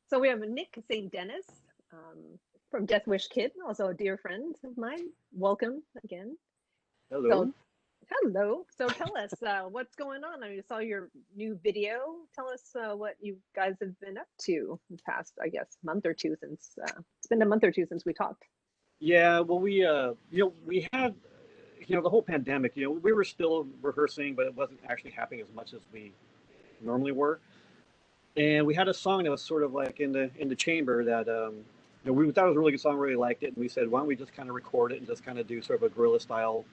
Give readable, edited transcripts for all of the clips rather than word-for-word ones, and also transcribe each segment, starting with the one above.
So we have Nick saying Denis from DeathwishKid, also a dear friend of mine. Welcome again. Hello. So, hello. So tell us what's going on. I mean, I saw your new video. Tell us what you guys have been up to in the past, I guess, month or two since it's been a month or two since we talked. Yeah, well, we had, the whole pandemic, we were still rehearsing, but it wasn't actually happening as much as we normally were. And we had a song that was sort of like in the chamber that, we thought it was a really good song, really liked it. And we said, why don't we just kind of record it and just kind of do sort of a guerrilla style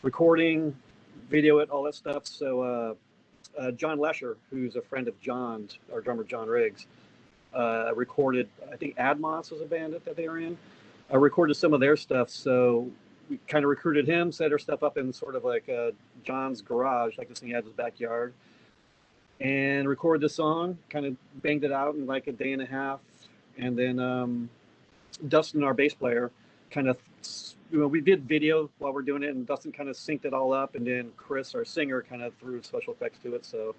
recording, video it, all that stuff. So John Lesher, who's a friend of John's, our drummer John Riggs, recorded, I think Admos was a band that they were in. Recorded some of their stuff, so we kind of recruited him, set our stuff up in sort of like John's garage, like this thing he had in his backyard, and recorded the song, kind of banged it out in like a day and a half, and then Dustin, our bass player, kind of, we did video while we're doing it, and Dustin kind of synced it all up, and then Chris, our singer, kind of threw special effects to it, so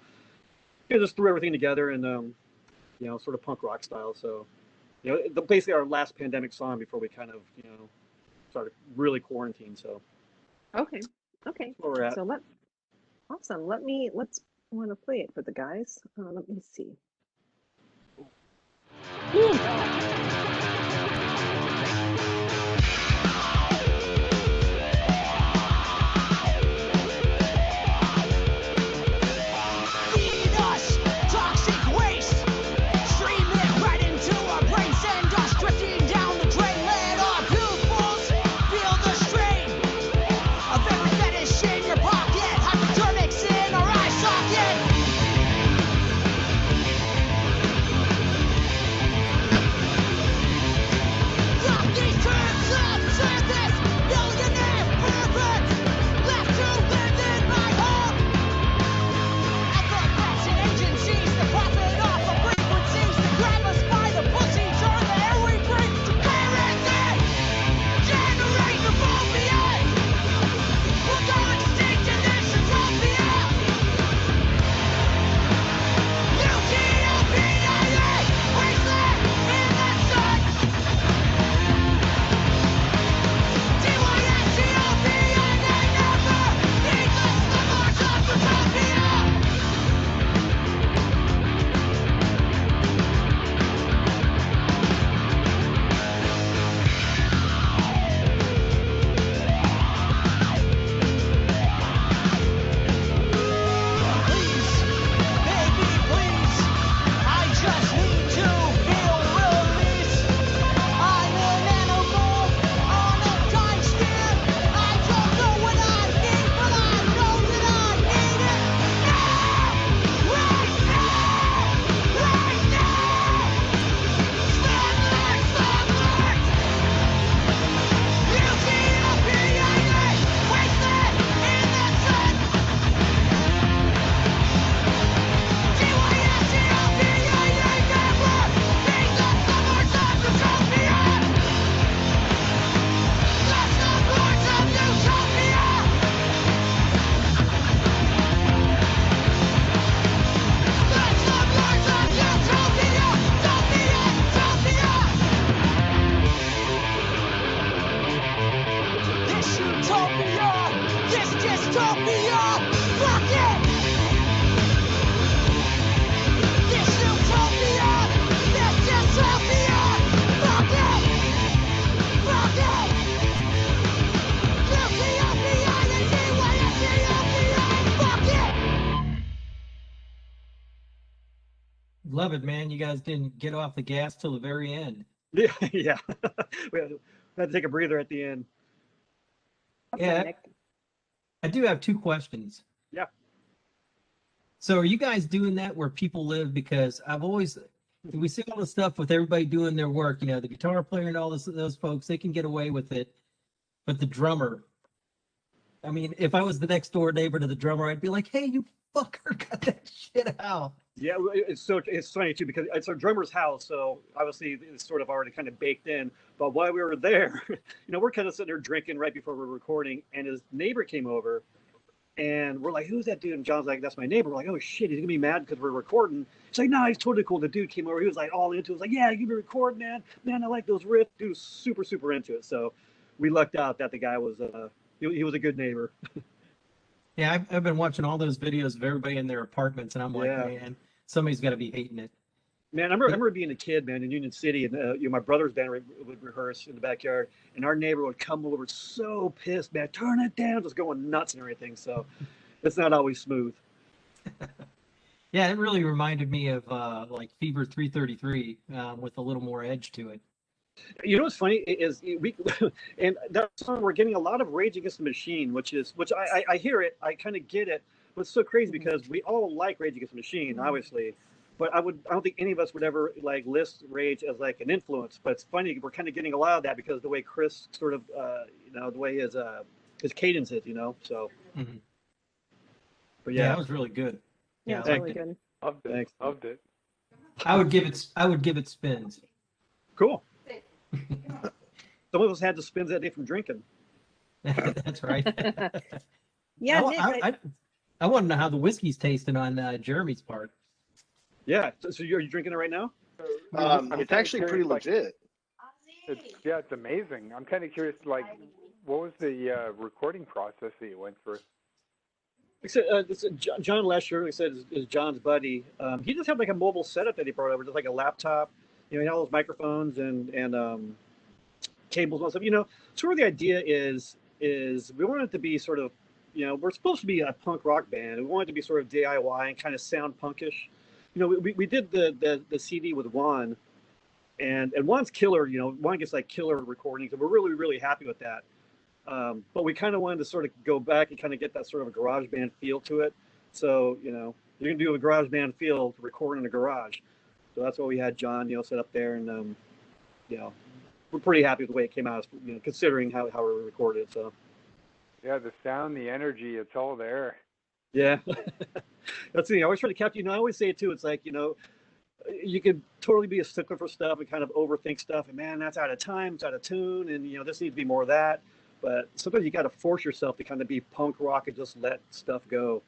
just threw everything together and sort of punk rock style, so. Basically our last pandemic song before we kind of, started really quarantine. So. Okay. That's where we're at. So awesome. Let's want to play it for the guys. Let me see. Love it, man. You guys didn't get off the gas till the very end. Yeah. we had to take a breather at the end. Yeah. I do have two questions. Yeah. So are you guys doing that where people live? Because we see all the stuff with everybody doing their work, the guitar player and all those folks, they can get away with it. But the drummer, I mean, if I was the next door neighbor to the drummer, I'd be like, hey, you fucker, cut that shit out. Yeah, it's funny too because it's our drummer's house, so obviously it's sort of already kind of baked in. But while we were there, we're kind of sitting there drinking right before we were recording, and his neighbor came over, And we're like, who's that dude? And John's like, that's my neighbor. We're like, oh shit, he's gonna be mad because we're recording. He's like, no, he's totally cool. The dude came over. He was like all into it. He was like, yeah, you be recording, man. Man, I like those riffs. Dude was super, super into it. So we lucked out that the guy was, he was a good neighbor. Yeah, I've been watching all those videos of everybody in their apartments, and I'm like, Yeah. man, somebody's got to be hating it. Man, I remember being a kid, man, in Union City, and my brother's band would rehearse in the backyard, and our neighbor would come over so pissed, man, turn it down, just going nuts and everything. So it's not always smooth. Yeah, it really reminded me of like Fever 333 with a little more edge to it. You know what's funny is we, and that song we're getting a lot of Rage Against the Machine, which I hear it, I kind of get it, but it's so crazy because we all like Rage Against the Machine, obviously, but I don't think any of us would ever like list Rage as like an influence. But it's funny, we're kind of getting a lot of that because the way Chris sort of, the way his cadence is, so. Mm-hmm. But Yeah, yeah, that was really good. Yeah, Yeah, it's really good. Loved it. Thanks. Loved it. I would give it spins. cool. Some of us had the spins that day from drinking. That's right. Yeah, I, Nick, I want to know how the whiskey's tasting on Jeremy's part. Yeah, so are you drinking it right now? I'm It's kinda actually pretty curious, legit. It's amazing. I'm kind of curious, like, what was the recording process that you went through? John Lesher, like I said, is John's buddy. He just had like a mobile setup that he brought over, just like a laptop. He had all those microphones and cables and stuff. Sort of the idea is we want it to be sort of, we're supposed to be a punk rock band. We want it to be sort of DIY and kind of sound punkish. We did the CD with Juan, and Juan's killer. Juan gets like killer recordings, and we're really, really happy with that. But we kind of wanted to sort of go back and kind of get that sort of a garage band feel to it. So, you can do a garage band feel to record in a garage. So that's why we had John, set up there. And, we're pretty happy with the way it came out, considering how we recorded it. So, Yeah, the sound, the energy, it's all there. yeah. That's the thing. I always try to capture, I always say it too. It's like, you could totally be a stickler for stuff and kind of overthink stuff. And man, that's out of time, it's out of tune. And, this needs to be more of that. But sometimes you got to force yourself to kind of be punk rock and just let stuff go.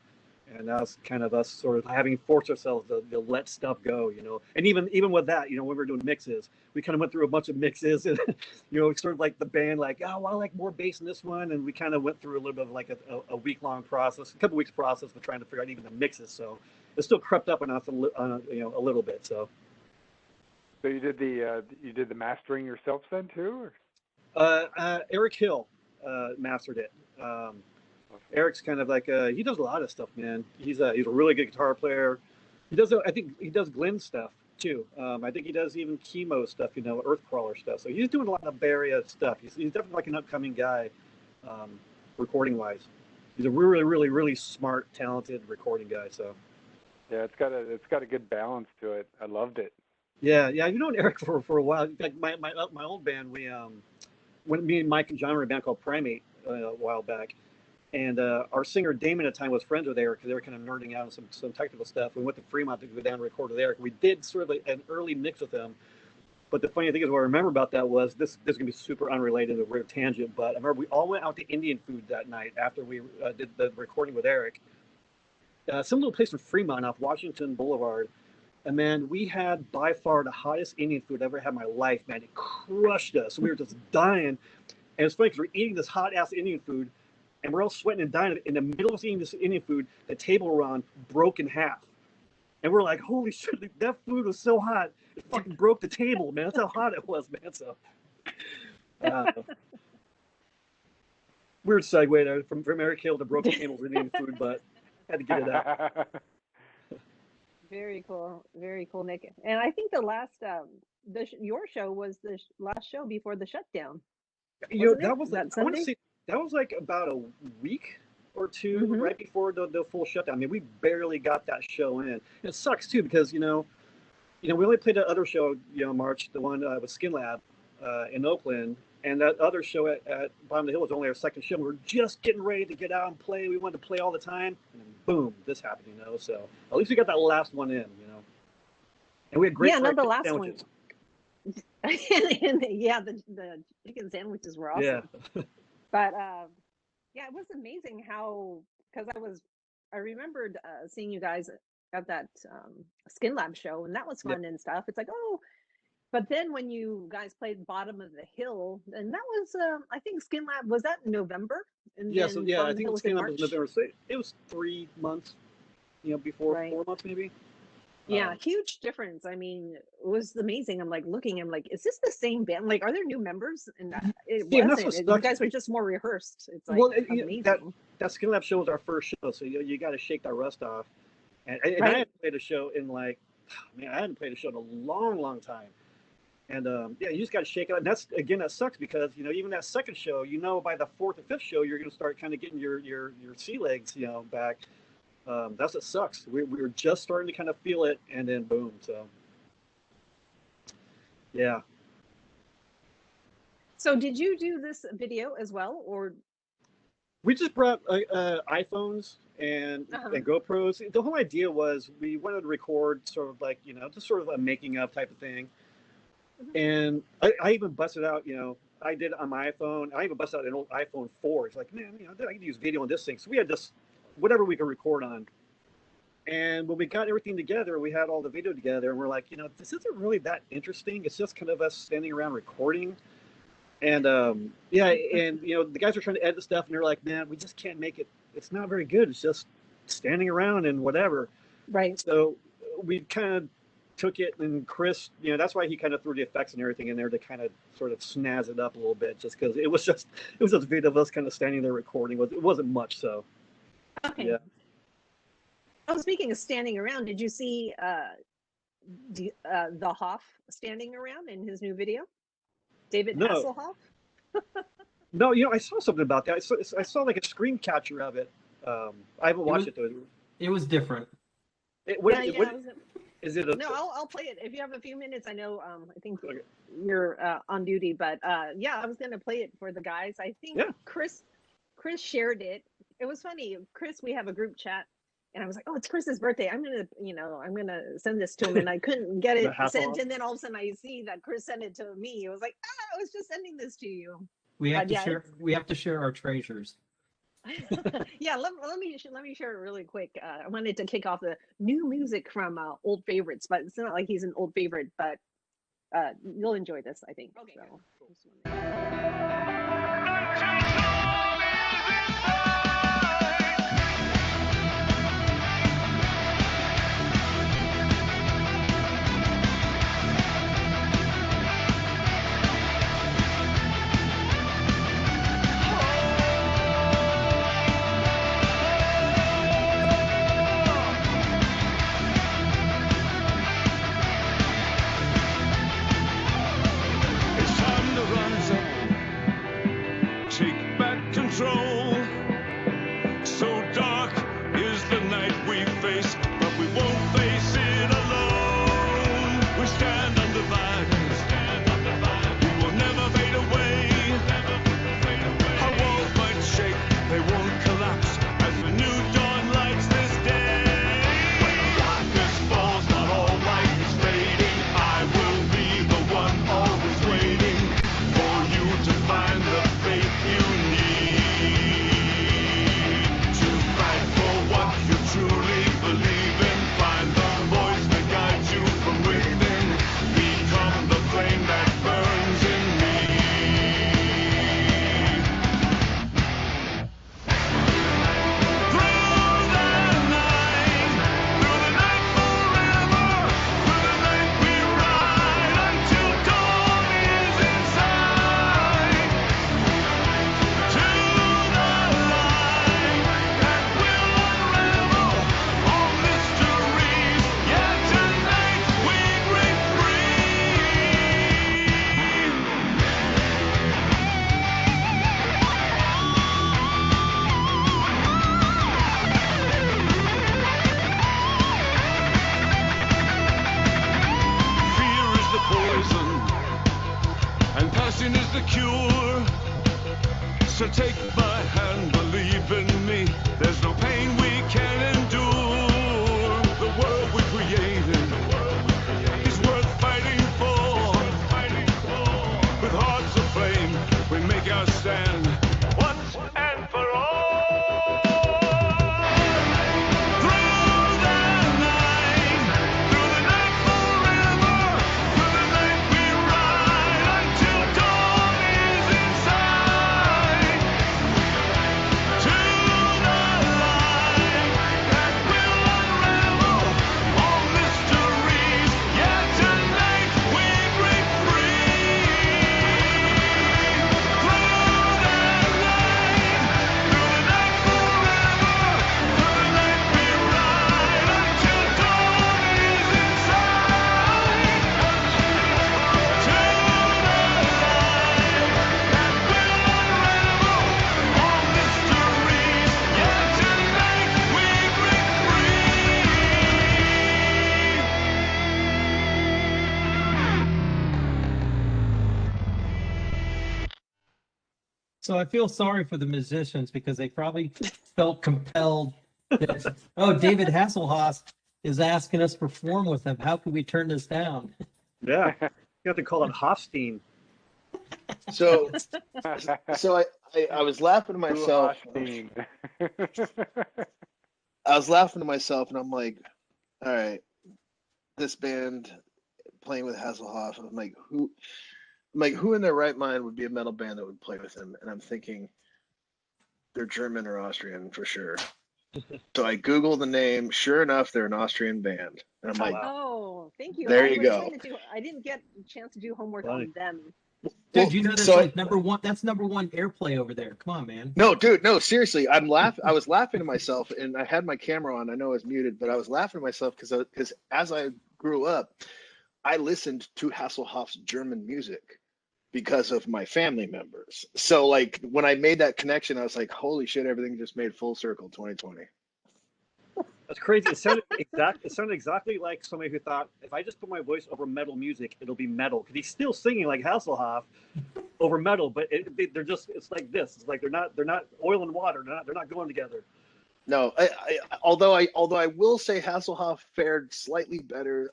And that's kind of us sort of having forced ourselves to let stuff go, And even with that, when we were doing mixes, we kind of went through a bunch of mixes and, sort of like the band, like, oh, I like more bass in this one. And we kind of went through a little bit of like a week-long process, a couple weeks process of trying to figure out even the mixes. So it still crept up on us a little bit. So you did the mastering yourself then too? Or? Eric Hill mastered it. Eric's kind of like he does a lot of stuff, man. He's a really good guitar player. I think he does Glenn stuff too. I think he does even chemo stuff, Earthcrawler stuff. So he's doing a lot of Bay Area stuff. He's definitely like an upcoming guy, recording wise. He's a really, really, really smart, talented recording guy. So Yeah, it's got a good balance to it. I loved it. yeah. I've known Eric for a while. In fact, my old band, when me and Mike and John were in a band called Primate a while back. And our singer Damon at the time was friends with Eric because they were kind of nerding out on some technical stuff. We went to Fremont to go down and record with Eric. We did sort of an early mix with him. But the funny thing is, what I remember about that was this is going to be super unrelated, a weird tangent. But I remember we all went out to Indian food that night after we did the recording with Eric. Some little place in Fremont off Washington Boulevard. And man, we had by far the hottest Indian food I've ever had in my life, man. It crushed us. We were just dying. And it's funny because we're eating this hot ass Indian food. And we're all sweating and dying. In the middle of eating this Indian food, the table we're on broke in half. And we're like, holy shit, that food was so hot. It fucking broke the table, man. That's how hot it was, man. So, weird segue there from Eric Hill to broken tables with Indian food, but had to get it out. very cool, Nick. And I think the last, your show was the last show before the shutdown. That was that I want to Sunday? say that was like about a week or two right before the full shutdown. I mean, we barely got that show in. It sucks too because we only played that other show, March, the one with Skin Lab in Oakland, and that other show at Bottom of the Hill was only our second show. We were just getting ready to get out and play. We wanted to play all the time, and then boom, this happened. So at least we got that last one in. And we had great the last sandwiches. one. and the chicken sandwiches were awesome. Yeah. But it was amazing how because I remembered seeing you guys at that Skin Lab show, and that was fun and stuff. It's like, oh, but then when you guys played Bottom of the Hill, and that was, I think Skin Lab, was that in November? And Yeah, then so yeah, Bottom I of the think Hill the Skin Lab in was March? November. So it was 3 months, before Right. 4 months maybe. Yeah, huge difference. I mean, it was amazing. I'm like looking, I'm like, is this the same band? Like, are there new members? And it Yeah, and that's wasn't. what You sucks. guys were just more rehearsed. It's like Well, amazing. that Skin Lab show was our first show, so you got to shake that rust off. And I Right. hadn't played a show in I hadn't played a show in a long, long time. And you just got to shake it out. And that sucks because even that second show, by the fourth or fifth show, you're going to start kind of getting your sea legs, back. That's what sucks. We were just starting to kind of feel it, and then boom. So yeah. So did you do this video as well, or? We just brought iPhones and GoPros. The whole idea was we wanted to record sort of just sort of a making of type of thing. And I even busted out, I did it on my iPhone. I even busted out an old iPhone 4. It's like, man, I can use video on this thing. So we had just whatever we could record on. And when we got everything together, we had all the video together, and we're like, this isn't really that interesting. It's just kind of us standing around recording. And and the guys are trying to edit stuff, and they're like, man, we just can't make it. It's not very good. It's just standing around and whatever. Right. So we kind of took it, and Chris, that's why he kind of threw the effects and everything in there to kind of sort of snazz it up a little bit, just because it was just a video of us kind of standing there recording. It wasn't much, so. Okay. Yeah. Oh, speaking of standing around, did you see the Hoff standing around in his new video? David Hasselhoff? No, I saw something about that. I saw like a screen capture of it. I haven't watched it though. It was different. Is it a? No, I'll play it if you have a few minutes. I know. I think you're on duty, but I was gonna play it for the guys. I think Chris shared it. It was funny. Chris, we have a group chat, and I was like, "Oh, it's Chris's birthday. I'm gonna send this to him," and I couldn't get it sent. And then all of a sudden, I see that Chris sent it to me. It was like, I was just sending this to you. We have to share. We have to share our treasures. Yeah, let me share it really quick. I wanted to kick off the new music from old favorites, but it's not like he's an old favorite, but you'll enjoy this, I think. Okay. So. So take my hand, believe in me. There's no pain we can endure. The world we created is worth fighting for. With hearts aflame, we make our stand once and for all. So I feel sorry for the musicians because they probably felt compelled that, oh, David Hasselhoff is asking us to perform with him. How can we turn this down? Yeah, you have to call it Hofstein. So I was laughing to myself. Hofstein. I was laughing to myself, and I'm like, all right, this band playing with Hasselhoff. I'm like, who in their right mind would be a metal band that would play with him? And I'm thinking, they're German or Austrian for sure. So I Google the name. Sure enough, they're an Austrian band. And I'm like, Oh, thank you. There I you was go. trying to I didn't get a chance to do homework Funny. on them. Dude, you know that's so like number one. That's number one airplay over there. Come on, man. No, dude, no, seriously. I was laughing to myself, and I had my camera on. I know I was muted, but I was laughing to myself because as I grew up, I listened to Hasselhoff's German music because of my family members. So like when I made that connection, I was like, holy shit, everything just made full circle 2020. That's crazy. It sounded exactly like somebody who thought, if I just put my voice over metal music, it'll be metal. Because he's still singing like Hasselhoff over metal, but they're just, it's like this. It's like they're not oil and water. They're not going together. No, although I will say Hasselhoff fared slightly better,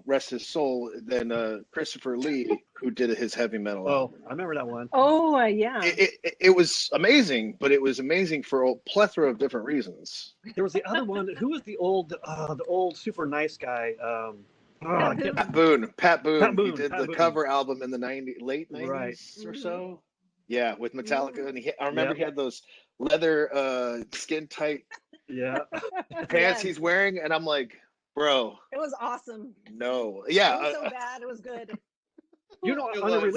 rest his soul, than Christopher Lee, who did his heavy metal. Oh, album. I remember that one. Oh, yeah. It was amazing, but it was amazing for a plethora of different reasons. There was the other one. Who was the old super nice guy? Pat Boone. He did Pat the Boone. cover album in the late 90s Right. or so. Yeah, with Metallica, and I remember Yep. he had those leather skin tight Yeah. pants Yes. he's wearing, and I'm like, bro, It was awesome. no, It yeah, was so bad. It was good. You know, It on a was.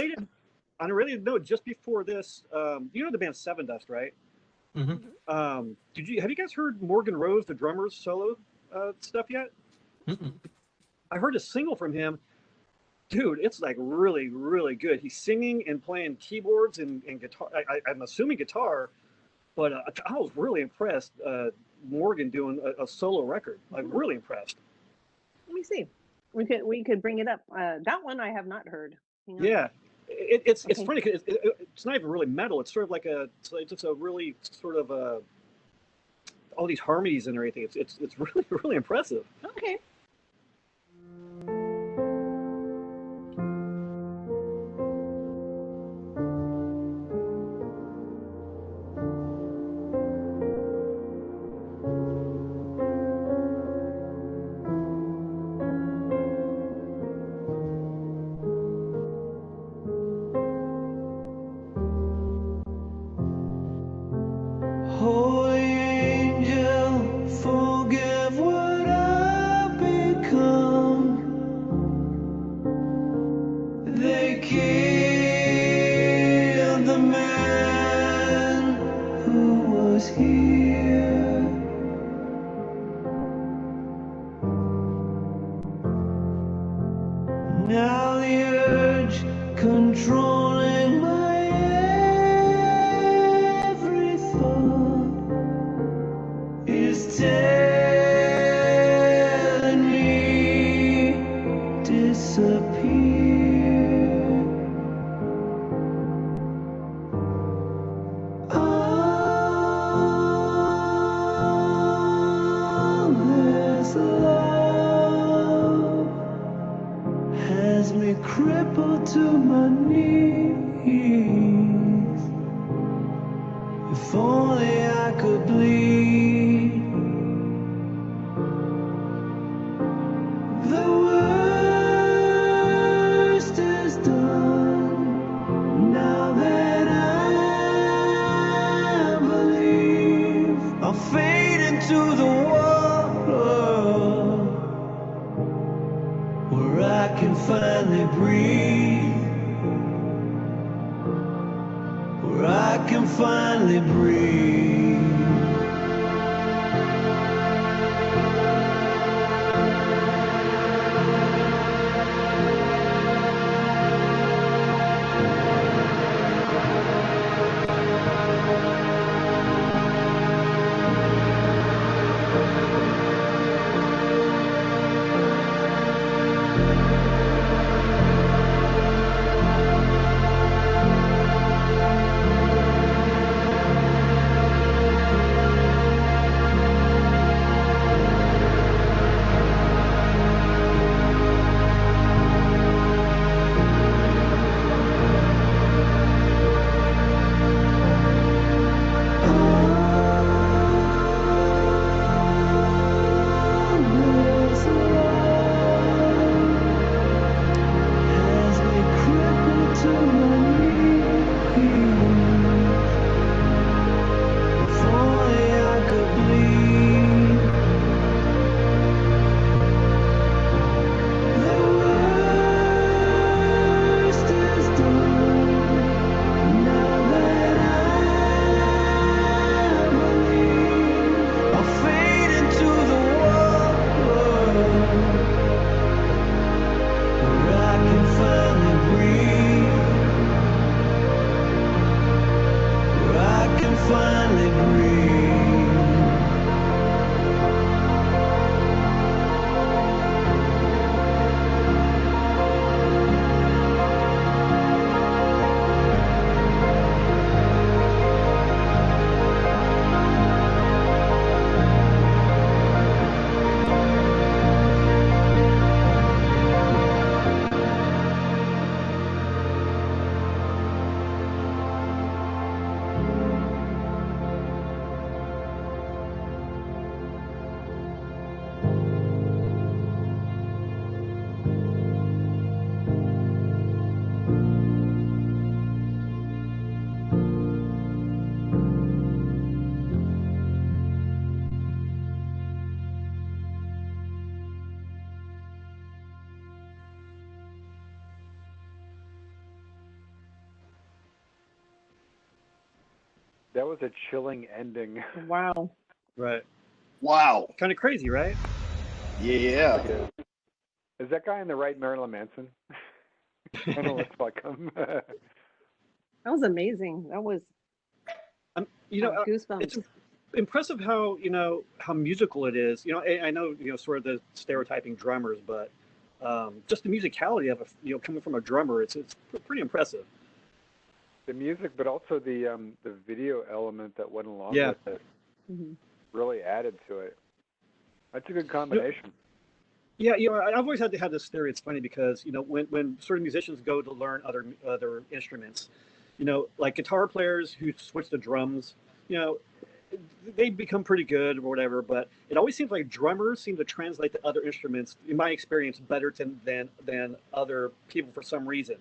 related note, just before this, you know the band Sevendust, right? Mm-hmm. Have you guys heard Morgan Rose, the drummer's solo stuff yet? Mm-mm. I heard a single from him. Dude, it's like really, really good. He's singing and playing keyboards and guitar. I'm assuming guitar, but I was really impressed. Morgan doing a solo record. Like really impressed. Let me see. We could bring it up. That one I have not heard. Hang on. Yeah, it's Okay. funny because it's not even really metal. It's sort of like it's a really sort of all these harmonies and everything. It's really, really impressive. Okay. Holy angel, forgive what I've become. They killed the man who was here. Now the urge controlling my every thought is telling me disappear. All this love has me crippled to my knees. If only I could bleed. The worst is done. Now that I believe, I'll fade into the water where I can finally breathe. Where I can finally breathe. finally breathe. That was a chilling ending. Wow. Right. Wow. Kind of crazy, right? Yeah. Is that guy in the right Marilyn Manson? Kind of looks like him. That was amazing. That was You know, goosebumps. it's impressive how how musical it is. You know, I know sort of the stereotyping drummers, but just the musicality of coming from a drummer, it's pretty impressive. The music, but also the video element that went along Yeah. with it Mhm. really added to it. That's a good combination. Yeah, I've always had to have this theory. It's funny because when sort of musicians go to learn other instruments, like guitar players who switch to drums, they become pretty good or whatever. But it always seems like drummers seem to translate to other instruments, in my experience, better than other people for some reason.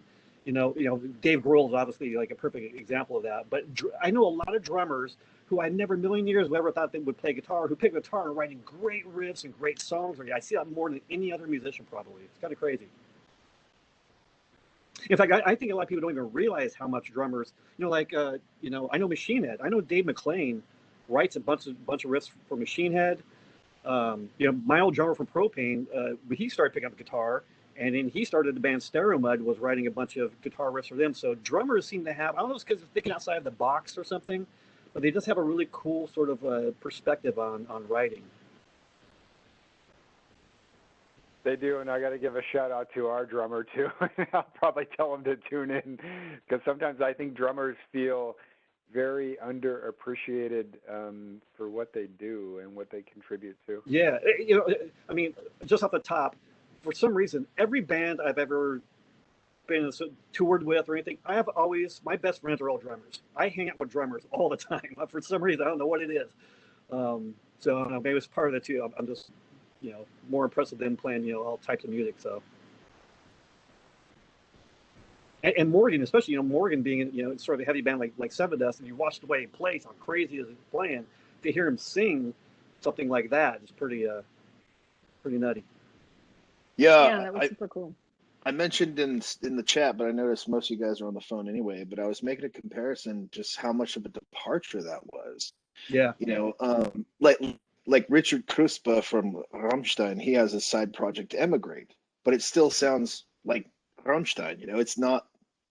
Dave Grohl is obviously like a perfect example of that. But I know a lot of drummers who I never in a million years would ever thought they would play guitar, who pick guitar and writing great riffs and great songs. I see that more than any other musician probably. It's kind of crazy. In fact, I think a lot of people don't even realize how much drummers, I know Machine Head. I know Dave McClain writes a bunch of riffs for Machine Head. My old drummer from Propane, he started picking up guitar, and then he started the band Stereo Mud, was writing a bunch of guitar riffs for them. So drummers seem to have, I don't know if it's because they're thinking outside of the box or something, but they just have a really cool sort of perspective on writing. They do, and I got to give a shout out to our drummer too. I'll probably tell him to tune in, because sometimes I think drummers feel very underappreciated for what they do and what they contribute to. Yeah, I mean, just off the top, for some reason, every band I've ever been toured with or anything, my best friends are all drummers. I hang out with drummers all the time. For some reason, I don't know what it is. So I don't know, maybe it's part of it too. I'm just, more impressed with them playing, all types of music. So, and Morgan, especially, Morgan being, sort of a heavy band like Sevendust, and you watch the way he plays, how crazy is he playing. To hear him sing something like that is pretty nutty. Yeah, that was super cool. I mentioned in the chat, but I noticed most of you guys are on the phone anyway. But I was making a comparison, just how much of a departure that was. Yeah. Like Richard Kruspe from Rammstein, he has a side project, Emigrate, but it still sounds like Rammstein. It's not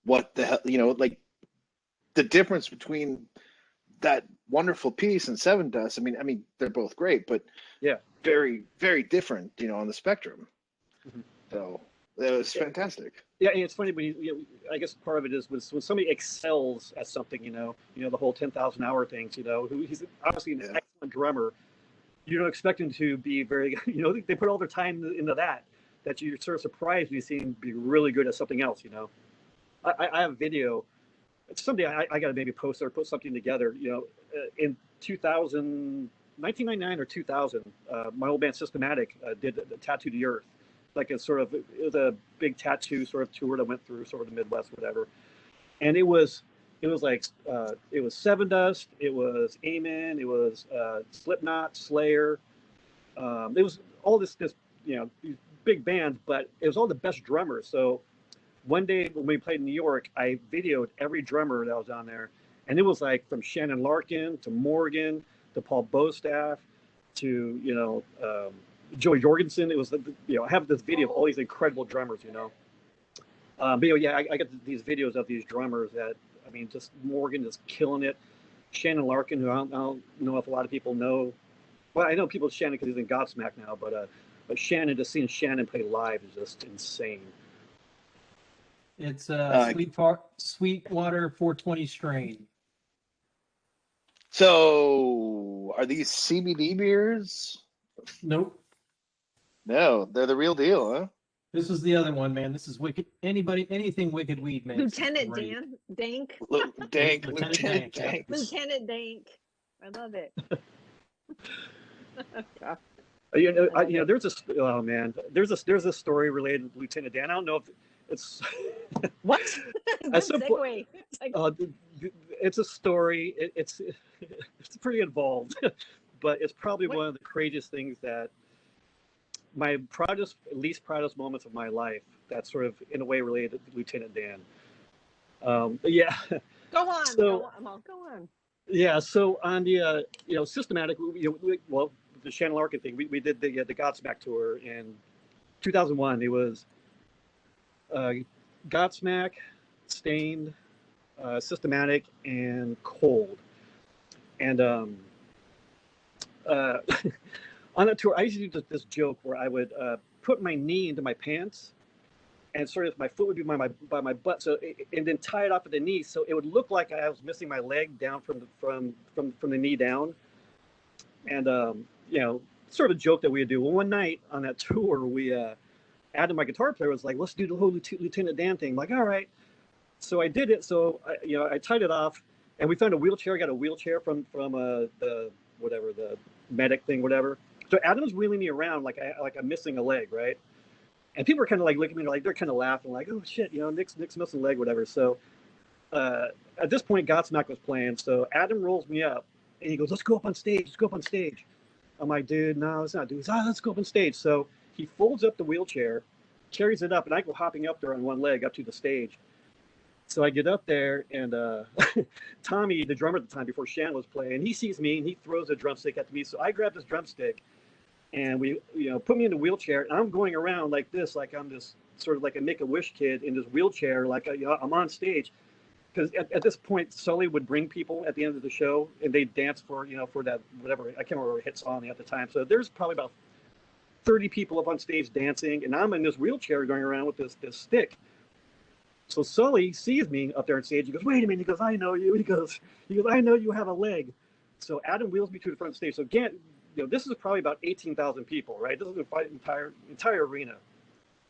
what the hell. Like the difference between that wonderful piece and Sevendust. I mean, they're both great, but yeah, very, very different. On the spectrum. Mm-hmm. So. That was fantastic. Yeah, and it's funny when I guess part of it is when somebody excels at something, the whole 10,000 hour things, who he's obviously an excellent drummer. You don't expect him to be very, they put all their time into that you're sort of surprised when you see him be really good at something else. I have a video. Someday I got to maybe post something together. In 1999 or 2000, my old band Systematic did the Tattoo the Earth. Like it was a big tattoo sort of tour that went through sort of the Midwest, whatever. And it was like it was Sevendust, it was Amen, it was Slipknot, Slayer. It was all this these big bands, but it was all the best drummers. So one day when we played in New York, I videoed every drummer that was on there, and it was like from Shannon Larkin to Morgan to Paul Bostaff to Joey Jorgensen. It was I have this video of all these incredible drummers, but I got these videos of these drummers that, I mean, just Morgan is killing it. Shannon Larkin, who I don't know if a lot of people know. Well, I know people Shannon because he's in Godsmack now, but Shannon, just seeing Shannon play live is just insane. It's Sweetwater 420 strain. So, are these CBD beers? Nope. No, they're the real deal, huh? This is the other one, man. This is wicked. Anything wicked weed makes. Lieutenant great. Dank. Dank, Lieutenant Lieutenant Dank, yeah. Dank. Lieutenant Dank. I love it. God. There's a story related to Lieutenant Dan. I don't know if it's What? Good At some po- segue. It's like, it's a story. It's pretty involved, but it's probably What? one of the craziest things that my least proudest moments of my life. That's sort of in a way related to Lieutenant Dan. Yeah. go on. So- go on. Amal, go on. Yeah. So on the systematic, the Shannon Larkin thing, we did the Godsmack tour in 2001. It was Godsmack, Stained, Systematic, and Cold. And on that tour, I used to do this joke where I would put my knee into my pants, and sort of my foot would be by my butt, and then tie it off at the knee, so it would look like I was missing my leg down from the knee down. And sort of a joke that we would do. Well, one night on that tour, we Adam, my guitar player, was like, "Let's do the whole Lieutenant Dan thing." I'm like, all right. So I did it. So I tied it off, and we found a wheelchair. I got a wheelchair from the medic thing, whatever. So Adam's wheeling me around like I'm missing a leg, right? And people are kind of like looking at me like they're kind of laughing, like, "Oh shit, Nick's missing a leg, whatever." So at this point, Godsmack was playing. So Adam rolls me up, and he goes, "Let's go up on stage. Let's go up on stage." I'm like, "Dude, no, let's not do this. Let's go up on stage." So he folds up the wheelchair, carries it up, and I go hopping up there on one leg up to the stage. So I get up there, and Tommy, the drummer at the time before Shannon was playing, he sees me and he throws a drumstick at me. So I grab this drumstick, and we, put me in the wheelchair, and I'm going around like this, like I'm this sort of like a Make-A-Wish kid in this wheelchair, like I'm on stage. Because at this point, Sully would bring people at the end of the show, and they'd dance for that whatever, I can't remember what hit song at the time. So there's probably about 30 people up on stage dancing, and I'm in this wheelchair going around with this stick. So Sully sees me up there on stage. He goes, "Wait a minute." He goes, "I know you." He goes, "I know you have a leg." So Adam wheels me to the front stage. So again, this is probably about 18,000 people, right? This is the entire arena.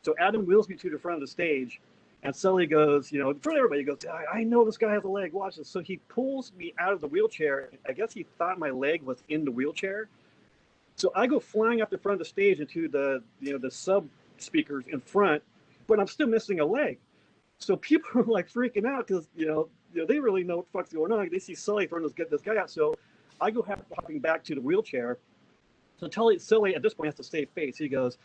So Adam wheels me to the front of the stage, and Sully goes, in front of everybody, he goes, "I know this guy has a leg. Watch this." So he pulls me out of the wheelchair. I guess he thought my leg was in the wheelchair. So I go flying up the front of the stage into the sub speakers in front, but I'm still missing a leg. So people are like freaking out because they really know what the fuck's going on. They see Sully throwing this guy out. So I go hopping back to the wheelchair. So Sully at this point has to save face. He goes,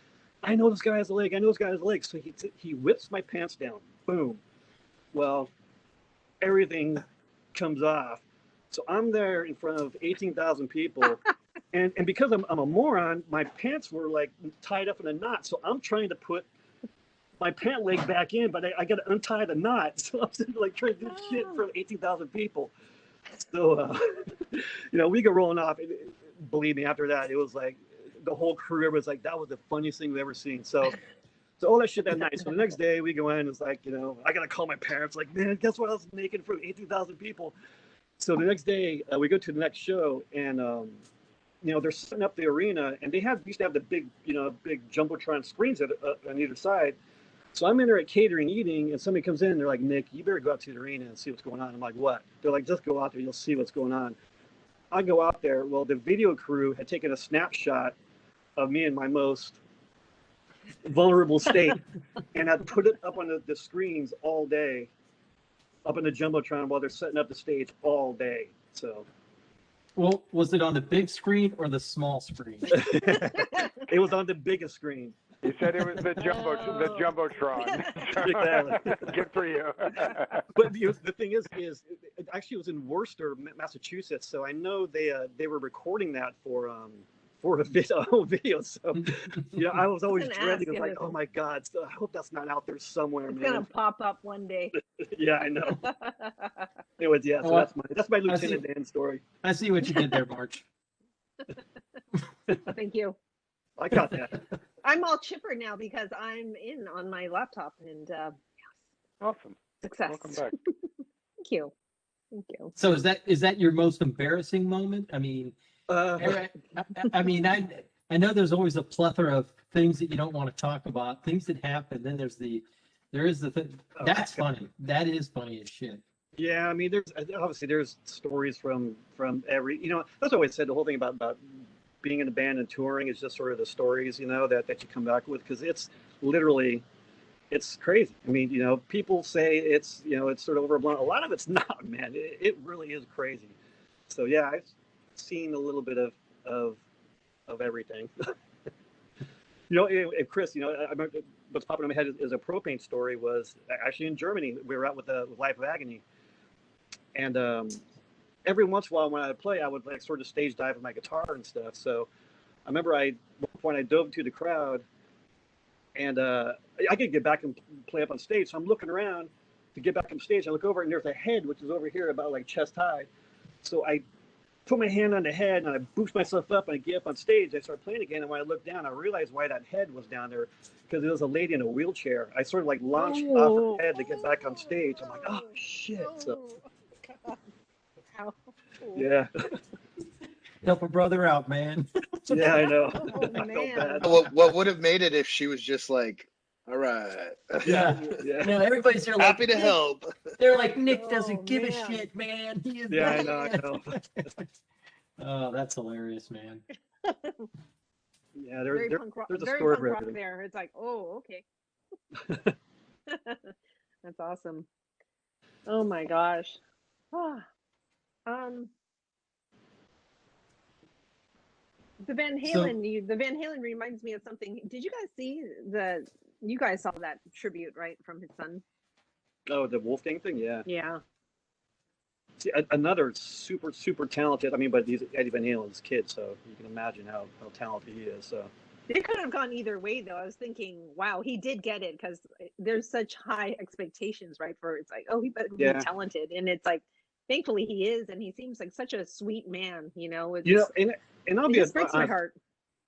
"I know this guy has a leg. I know this guy has a leg." So he whips my pants down. Boom. Well, everything comes off. So I'm there in front of 18,000 people. And because I'm a moron, my pants were like tied up in a knot. So I'm trying to put my pant leg back in, but I got to untie the knot. So I'm sitting like trying to do shit for 18,000 people. So, we go rolling off. Believe me, after that, it was like the whole career was like, that was the funniest thing we've ever seen. So all that shit that night. So the next day we go in, it's like, I got to call my parents, like, "Man, guess what I was making for 18,000 people?" So the next day we go to the next show, and, they're setting up the arena, and they used to have the big Jumbotron screens on either side. So I'm in there at catering eating, and somebody comes in, and they're like, "Nick, you better go out to the arena and see what's going on." I'm like, "What?" They're like, "Just go out there, you'll see what's going on." I go out there. Well, the video crew had taken a snapshot of me in my most vulnerable state, and I'd put it up on the screens all day, up in the Jumbotron while they're setting up the stage all day. So. Well, was it on the big screen or the small screen? It was on the biggest screen. He said it was the Jumbotron. Exactly. Good for you. But the thing is actually it was in Worcester, Massachusetts. So I know they were recording that for a whole video. So I was always dreading. It was like, "Oh my God, so I hope that's not out there somewhere." It's man. gonna pop up one day. Yeah, I know. Anyways, yeah. Oh, So that's my I see. Lieutenant Dan story. I see what you did there, March. Thank you. I got that. I'm all chipper now because I'm in on my laptop and Awesome. success. Welcome back. Thank you. Thank you. So is that your most embarrassing moment? I mean, Uh, I mean, I know there's always a plethora of things that you don't want to talk about, things that happen. Then there is the thing that's funny. That is funny as shit. Yeah, I mean, there's stories from every, that's what I always said. The whole thing about being in a band and touring is just sort of the stories, that you come back with, because it's literally, it's crazy. I mean, people say it's sort of overblown. A lot of it's not, man. It really is crazy. So yeah, I've seen a little bit of everything. And Chris, I remember what's popping in my head is a propane story. Was actually in Germany. We were out with Life of Agony. And every once in a while when I would play, I would like sort of stage dive with my guitar and stuff. So I remember at one point I dove to the crowd, and I could get back and play up on stage. So I'm looking around to get back on stage. I look over and there's a head, which is over here about like chest high. So I put my hand on the head and I boost myself up and I get up on stage. I start playing again. And when I look down, I realized why that head was down there, because it was a lady in a wheelchair. I sort of like launched off her head to get back on stage. I'm like, oh shit. So How? yeah. Help a brother out, man. Yeah, I know. Oh, I felt man. bad. What would have made it if she was just like, all right, Yeah. Yeah. No, everybody's there like, happy to Nick. help. They're like, Nick Oh, doesn't give a man. shit, man. He is Yeah, I the know, I man." know. Oh, that's hilarious, man. Yeah, Very there's punk rock, there's a very story punk for rock everything. there. It's like, oh, okay. That's awesome. Oh my gosh. Ah. The Van Halen, the Van Halen reminds me of something. Did you guys see you guys saw that tribute, right, from his son? Oh, the Wolfgang thing, yeah. Yeah. See, another super, super talented. I mean, but he's Eddie Van Halen's kid, so you can imagine how talented he is. So It could have gone either way, though. I was thinking, wow, he did get it, because there's such high expectations, right? For it's like, oh, he better be Yeah. talented, and it's like, thankfully he is, and he seems like such a sweet man. It's, and I'll it be just breaks my honest, heart.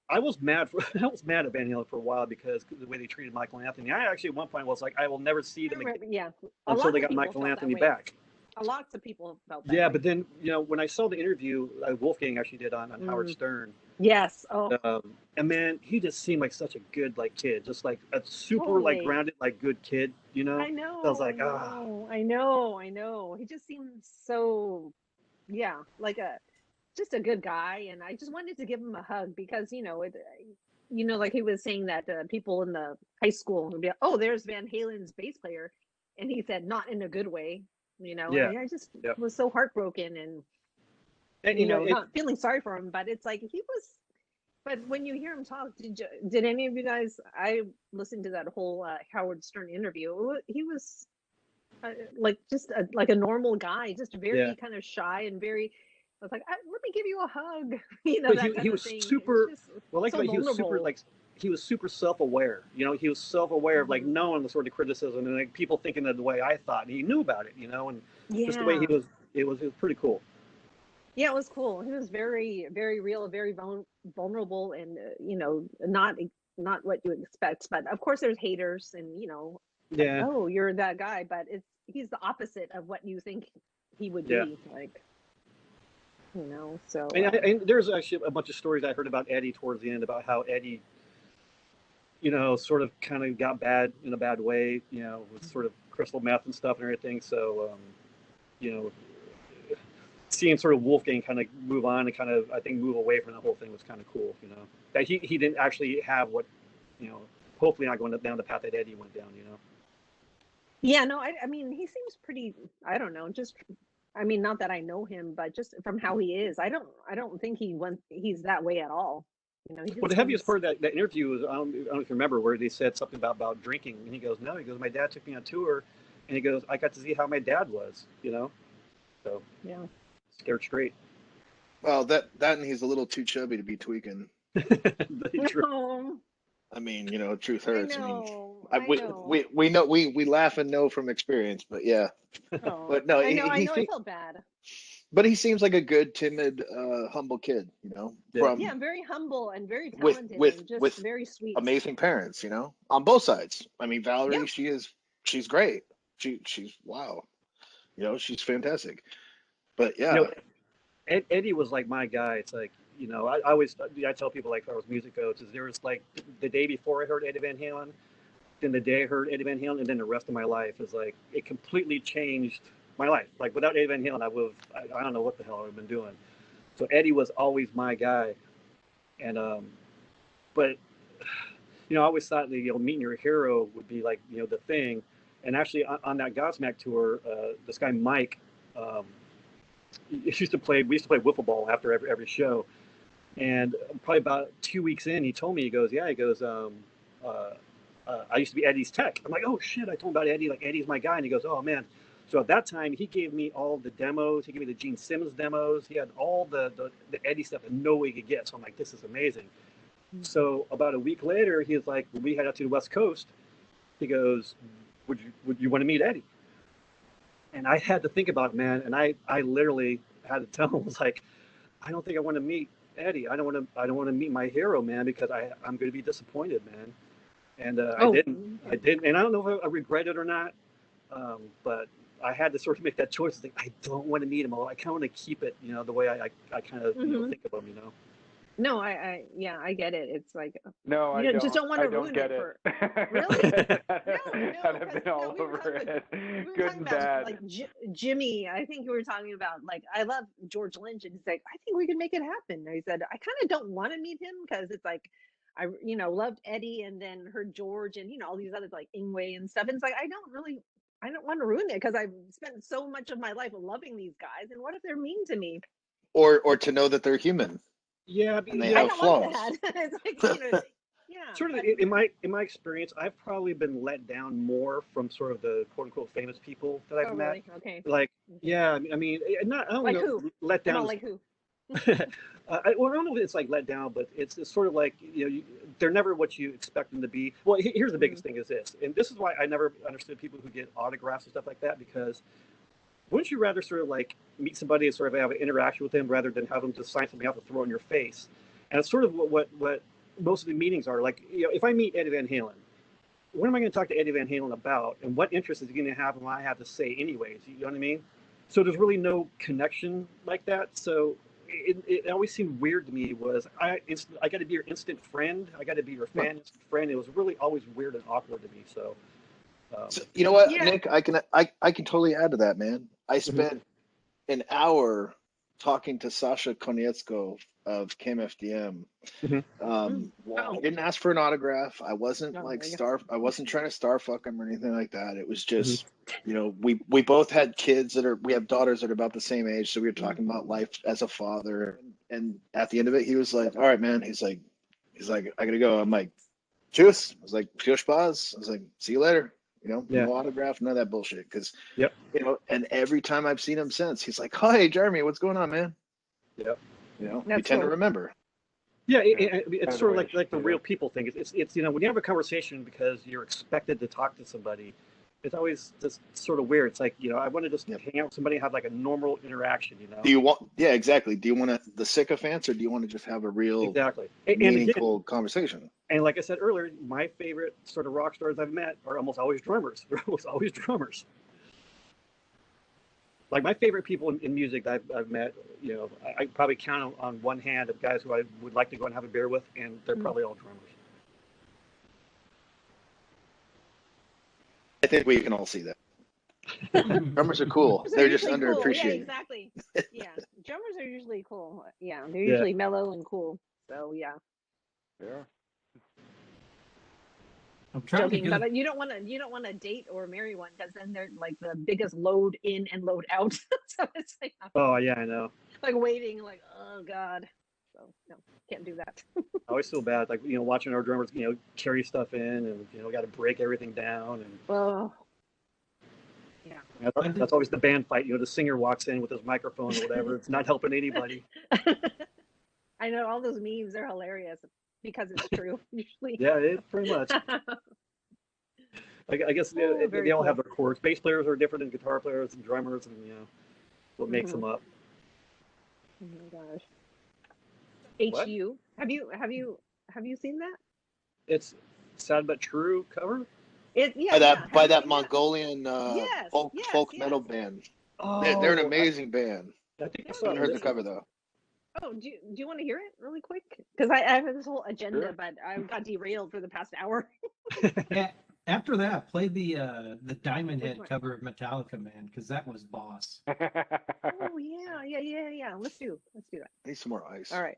I was mad at Van Halen for a while because the way they treated Michael Anthony. I actually at one point was like, I will never see them again Yeah, until they got Michael Anthony back. Lots of people felt that. Yeah, way. but then when I saw the interview Wolfgang actually did on Howard Stern. Yes. Oh. And man, he just seemed like such a good kid, just like a super Totally. grounded good kid. I know. So I was like, I know. He just seems so, yeah, like just a good guy, and I just wanted to give him a hug because like he was saying that people in the high school would be like, oh, there's Van Halen's bass player, and he said not in a good way. Yeah. And I just was so heartbroken, and not feeling sorry for him, but it's like he was. But when you hear him talk, did any of you guys? I listened to that whole Howard Stern interview. He was just like a normal guy, just very kind of shy and very. I was like, let me give you a hug. But he was super. Well, like so he was super he was super self-aware. He was self-aware of knowing the sort of criticism and people thinking of the way I thought, and he knew about it. And just the way he was, it was pretty cool. Yeah, it was cool. He was very, very real, very vulnerable, and not what you expect. But of course, there's haters, and yeah. oh, you're that guy. But he's the opposite of what you think he would be. So. And there's actually a bunch of stories I heard about Eddie towards the end about how Eddie, sort of kind of got bad in a bad way, with sort of crystal meth and stuff and everything. So, seeing sort of Wolfgang kind of move on and kind of, I think, move away from the whole thing was kind of cool, that he didn't actually have what, hopefully not going down the path that Eddie went down, Yeah, no, I mean, he seems pretty, I don't know, not that I know him, but just from how he is, I don't think he's that way at all. Well, the heaviest part of that interview was, I don't know if you remember, where they said something about drinking, and he goes, no, my dad took me on tour, and he goes, I got to see how my dad was, so yeah. Scared straight. Well, that and he's a little too chubby to be tweaking. True. I mean, truth hurts. I know. I, I know. we know we laugh and know from experience, but yeah. Oh, But no, I know. I know. I he felt bad. but he seems like a good, timid, humble kid, you know, Yeah. from Yeah, very humble and very with talented with and just with very sweet. amazing parents, you know, on both sides. I mean, Valerie, Yeah. she's great. She's wow, you know, she's fantastic. But You yeah, know, Eddie was like my guy. It's like, I always I tell people like, as far as music goes, is there was like the day before I heard Eddie Van Halen, then the day I heard Eddie Van Halen, and then the rest of my life is like it completely changed my life. Like without Eddie Van Halen, I don't know what the hell I would have been doing. So Eddie was always my guy, and but I always thought that meeting your hero would be like the thing, and actually on that Godsmack tour, this guy Mike. We used to play wiffle ball after every show, and probably about 2 weeks in, he told me, he goes, I used to be Eddie's tech. I'm like, oh shit, I told him about Eddie, like Eddie's my guy, and he goes, oh man. So at that time, he gave me all the demos. He gave me the Gene Simmons demos. He had all the Eddie stuff that nobody could get. So I'm like, this is amazing. So about a week later, he was like, when we head out to the West Coast, he goes, would you want to meet Eddie? And I had to think about it, man. And I literally had to tell him, I was like, I don't think I want to meet Eddie. I don't want to meet my hero, man, because I'm going to be disappointed, man. And Oh. I didn't, and I don't know if I regret it or not. But I had to sort of make that choice. Like, I don't want to meet him. I kind of want to keep it, the way I kind of think of him, No, yeah, I get it. It's like No, I don't. just don't want to I don't ruin get it. it. Really? No, I've been all over it. Good and bad. Like Jimmy, I think you were talking about, like, I love George Lynch, and he's like, I think we can make it happen. And he said, I kind of don't want to meet him because it's like, I loved Eddie and then heard George and all these others like Ingwe and stuff. And it's like I don't want to ruin it because I've spent so much of my life loving these guys, and what if they're mean to me? or to know that they're human. Yeah, and they I have don't flaws. want that. It's like, yeah. Sort of in my experience, I've probably been let down more from sort of the quote unquote famous people that I've met. Really? Okay. Like, yeah, I mean, I don't Like know, who? let down. Like who? I don't know if it's like let down, but it's sort of like they're never what you expect them to be. Well, here's the biggest thing is this, and this is why I never understood people who get autographs and stuff like that, because wouldn't you rather sort of like meet somebody and sort of have an interaction with them rather than have them just sign something out to throw in your face? And it's sort of what most of the meetings are like. If I meet Eddie Van Halen, what am I going to talk to Eddie Van Halen about, and what interest is he going to have in what I have to say anyways? You know what I mean? So there's really no connection like that. So it always seemed weird to me. Was I got to be your instant friend? I got to be your instant friend. It was really always weird and awkward to me. So, So, you know what, Yeah. Nick, I can totally add to that, man. I spent an hour talking to Sasha Konietzko of KMFDM. Wow. Didn't ask for an autograph. I wasn't Oh, like there you I wasn't trying to star fuck him or anything like that. It was just, we both had kids we have daughters that are about the same age, so we were talking about life as a father. And at the end of it, he was like, "All right, man." He's like, "I gotta go." I'm like, "Tschüss." I was like, "Tschüss, Baz." I was like, "See you later." No autograph, none of that bullshit. Because, and every time I've seen him since, he's like, "Hi, Jeremy, what's going on, man?" Yep. You That's tend to cool. remember. Yeah, it's Kind sort of of like the wish, real people thing. It's when you have a conversation because you're expected to talk to somebody, it's always just sort of weird. It's like, I want to just hang out with somebody and have like a normal interaction, Do you want? Yeah, exactly. Do you want the sycophants, or do you want to just have a real Exactly. meaningful conversation? And like I said earlier, my favorite sort of rock stars I've met are almost always drummers. They're almost always drummers. Like my favorite people in music that I've met, I probably count on one hand of guys who I would like to go and have a beer with, and they're probably all drummers. I think we can all see that. Drummers are cool. Drummers They're are just usually cool. underappreciated. Yeah, exactly. Yeah, drummers are usually cool. Yeah, they're usually mellow and cool. So yeah. Yeah. I'm trying to Joking, go. but you don't want to date or marry one because then they're like the biggest load in and load out. So it's like, Oh yeah, I know. like waiting, like, oh god. So no, can't do that. I always feel bad, like watching our drummers, carry stuff in, and got to break everything down, and Oh. Yeah. that's always the band fight. The singer walks in with his microphone or whatever. It's not helping anybody. I know all those memes are hilarious because it's true usually. Yeah, pretty much. I guess Oh, very they all cool. have their quirks. Bass players are different than guitar players and drummers, and what makes them up. Oh my gosh. What? HU. Have you seen that? It's Sad But True cover. By that Have by you that seen Mongolian Yes, folk yes, metal yes. band. Oh, They're an amazing band. I think I I saw haven't heard the this cover one. though. Oh, do you want to hear it really quick? Because I have this whole agenda, Sure. but I got derailed for the past hour. Yeah, after that, play the Diamond Which Head one? cover of Metallica, man, because that was boss. Oh yeah. Let's do that. Need some more ice. All right.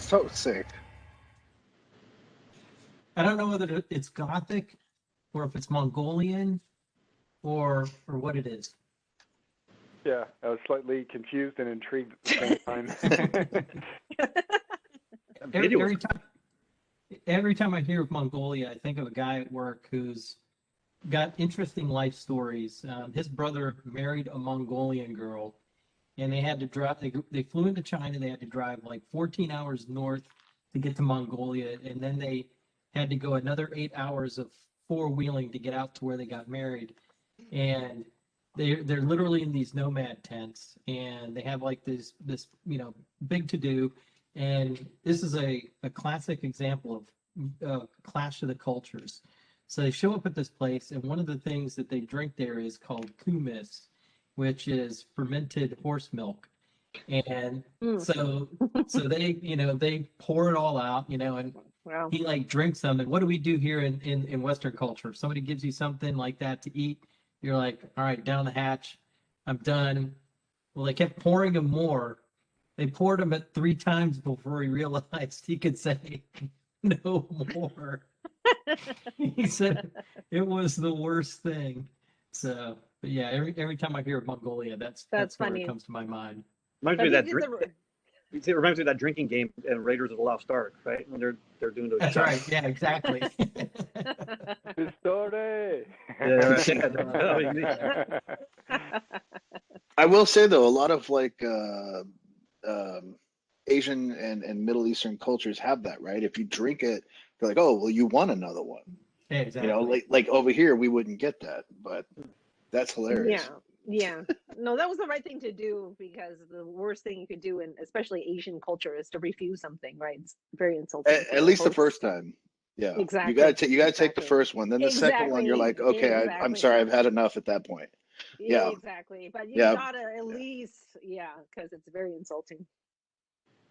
So sick. I don't know whether it's Gothic or if it's Mongolian or what it is. Yeah, I was slightly confused and intrigued at the same time. Every time I hear of Mongolia, I think of a guy at work who's got interesting life stories. His brother married a Mongolian girl, and they had to drive. They flew into China. They had to drive like 14 hours north to get to Mongolia, and then they had to go another 8 hours of four-wheeling to get out to where they got married. And they're literally in these nomad tents, and they have like this big to do. And this is a classic example of clash of the cultures. So they show up at this place, and one of the things that they drink there is called kumis, which is fermented horse milk. And so they pour it all out, and Wow. he like drinks them. And what do we do here in Western culture? If somebody gives you something like that to eat, you're like, all right, down the hatch, I'm done. Well, they kept pouring him more. They poured him at 3 times before he realized he could say no more. He said it was the worst thing. So, but yeah, every time I hear of Mongolia, that's funny. what comes to my mind. Reminds me of that it reminds me of that drinking game in Raiders of the Lost Ark, right? When they're doing those. That's shots. right. Yeah, exactly. The story. Yeah, right. I will say though, a lot of like Asian and Middle Eastern cultures have that, right? If you drink it, they're like, oh, well, you want another one. Yeah, exactly. Like over here, we wouldn't get that, but that's hilarious. Yeah. No, that was the right thing to do, because the worst thing you could do in especially Asian culture is to refuse something, right? It's very insulting. At least the first time. Yeah. Exactly. You gotta take the first one. Then the second one, you're like, okay, I'm sorry, I've had enough at that point. Yeah. Exactly. But you gotta at least, because it's very insulting.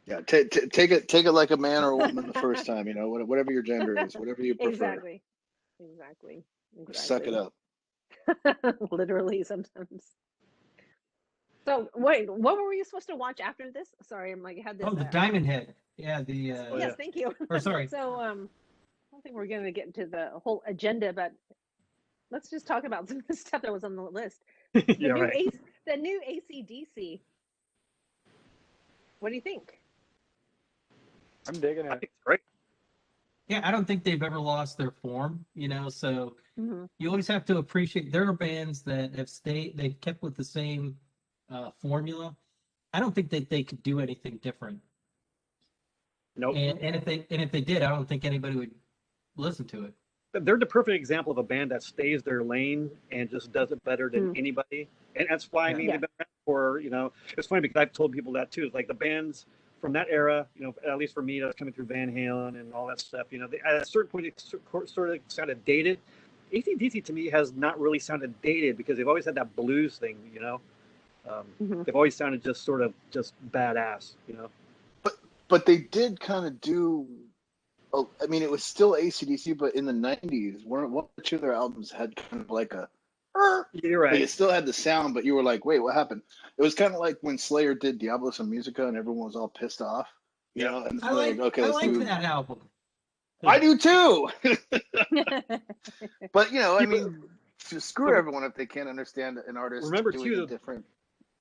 Yeah, take it like a man or a woman the first time, whatever your gender is, whatever you prefer. Exactly. Suck it up. Literally sometimes. So wait, what were you supposed to watch after this? Sorry, I'm like, I had this. Oh, the Diamond Head. Yeah, the. Yes, thank you. Or sorry. So I don't think we're going to get into the whole agenda, but let's just talk about some of the stuff that was on the list. The new AC/DC. What do you think? I'm digging I it. think it's great. Yeah, I don't think they've ever lost their form, so you always have to appreciate there are bands that they've kept with the same formula. I don't think that they could do anything different. Nope. And if they did, I don't think anybody would listen to it. They're the perfect example of a band that stays their lane and just does it better than anybody. And that's why, they've been around for, it's funny because I've told people that too. It's like the bands from that era, at least for me, that's coming through Van Halen and all that stuff, at a certain point, it sort of sounded dated. AC/DC to me has not really sounded dated because they've always had that blues thing, They've always sounded just badass, But they did kind of do. Oh, I mean, it was still AC/DC, but in the '90s, one or two of their albums had kind of like a. You're right. Like it still had the sound, but you were like, "Wait, what happened?" It was kind of like when Slayer did Diablos and Musica, and everyone was all pissed off. And I like that album. I do too. But I mean, screw everyone if they can't understand an artist. Remember doing too, it different.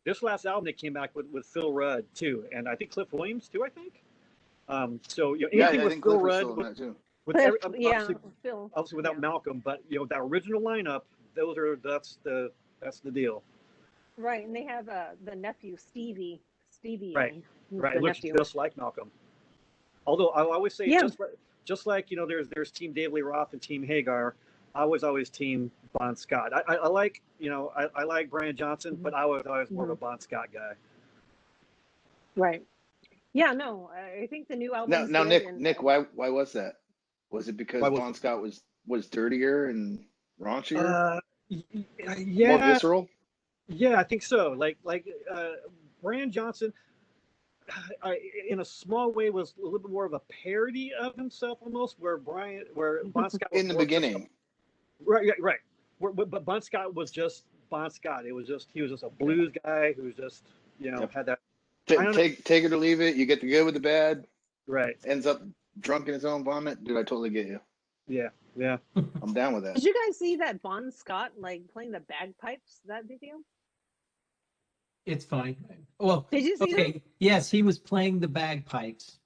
This last album they came back with Phil Rudd too, and I think Cliff Williams too. I think. So anything with Phil Rudd, obviously without Malcolm, but that original lineup, that's the deal. Right, and they have the nephew Stevie. Right, it looks just like Malcolm. Although I always say just like there's Team Dave Lee Roth and Team Hagar. I was always Team Bon Scott. I like I like Brian Johnson, but I was always more of a Bon Scott guy. Right. Yeah, no, I think the new album. Now, Nick, why was that? Was it because Why was- Bon Scott was dirtier and raunchier, More more visceral? Yeah, I think so. Brian Johnson, in a small way, was a little bit more of a parody of himself almost, where Bon Scott was In the more just beginning. right. But Bon Scott was just Bon Scott. He was just a blues guy who just Yep. had that. I don't know. Take it or leave it. You get the good with the bad. Right. Ends up drunk in his own vomit. Dude, I totally get you. Yeah. I'm down with that. Did you guys see that Bon Scott playing the bagpipes? That video? It's fine. Well, Did you see that? okay. Yes, he was playing the bagpipes.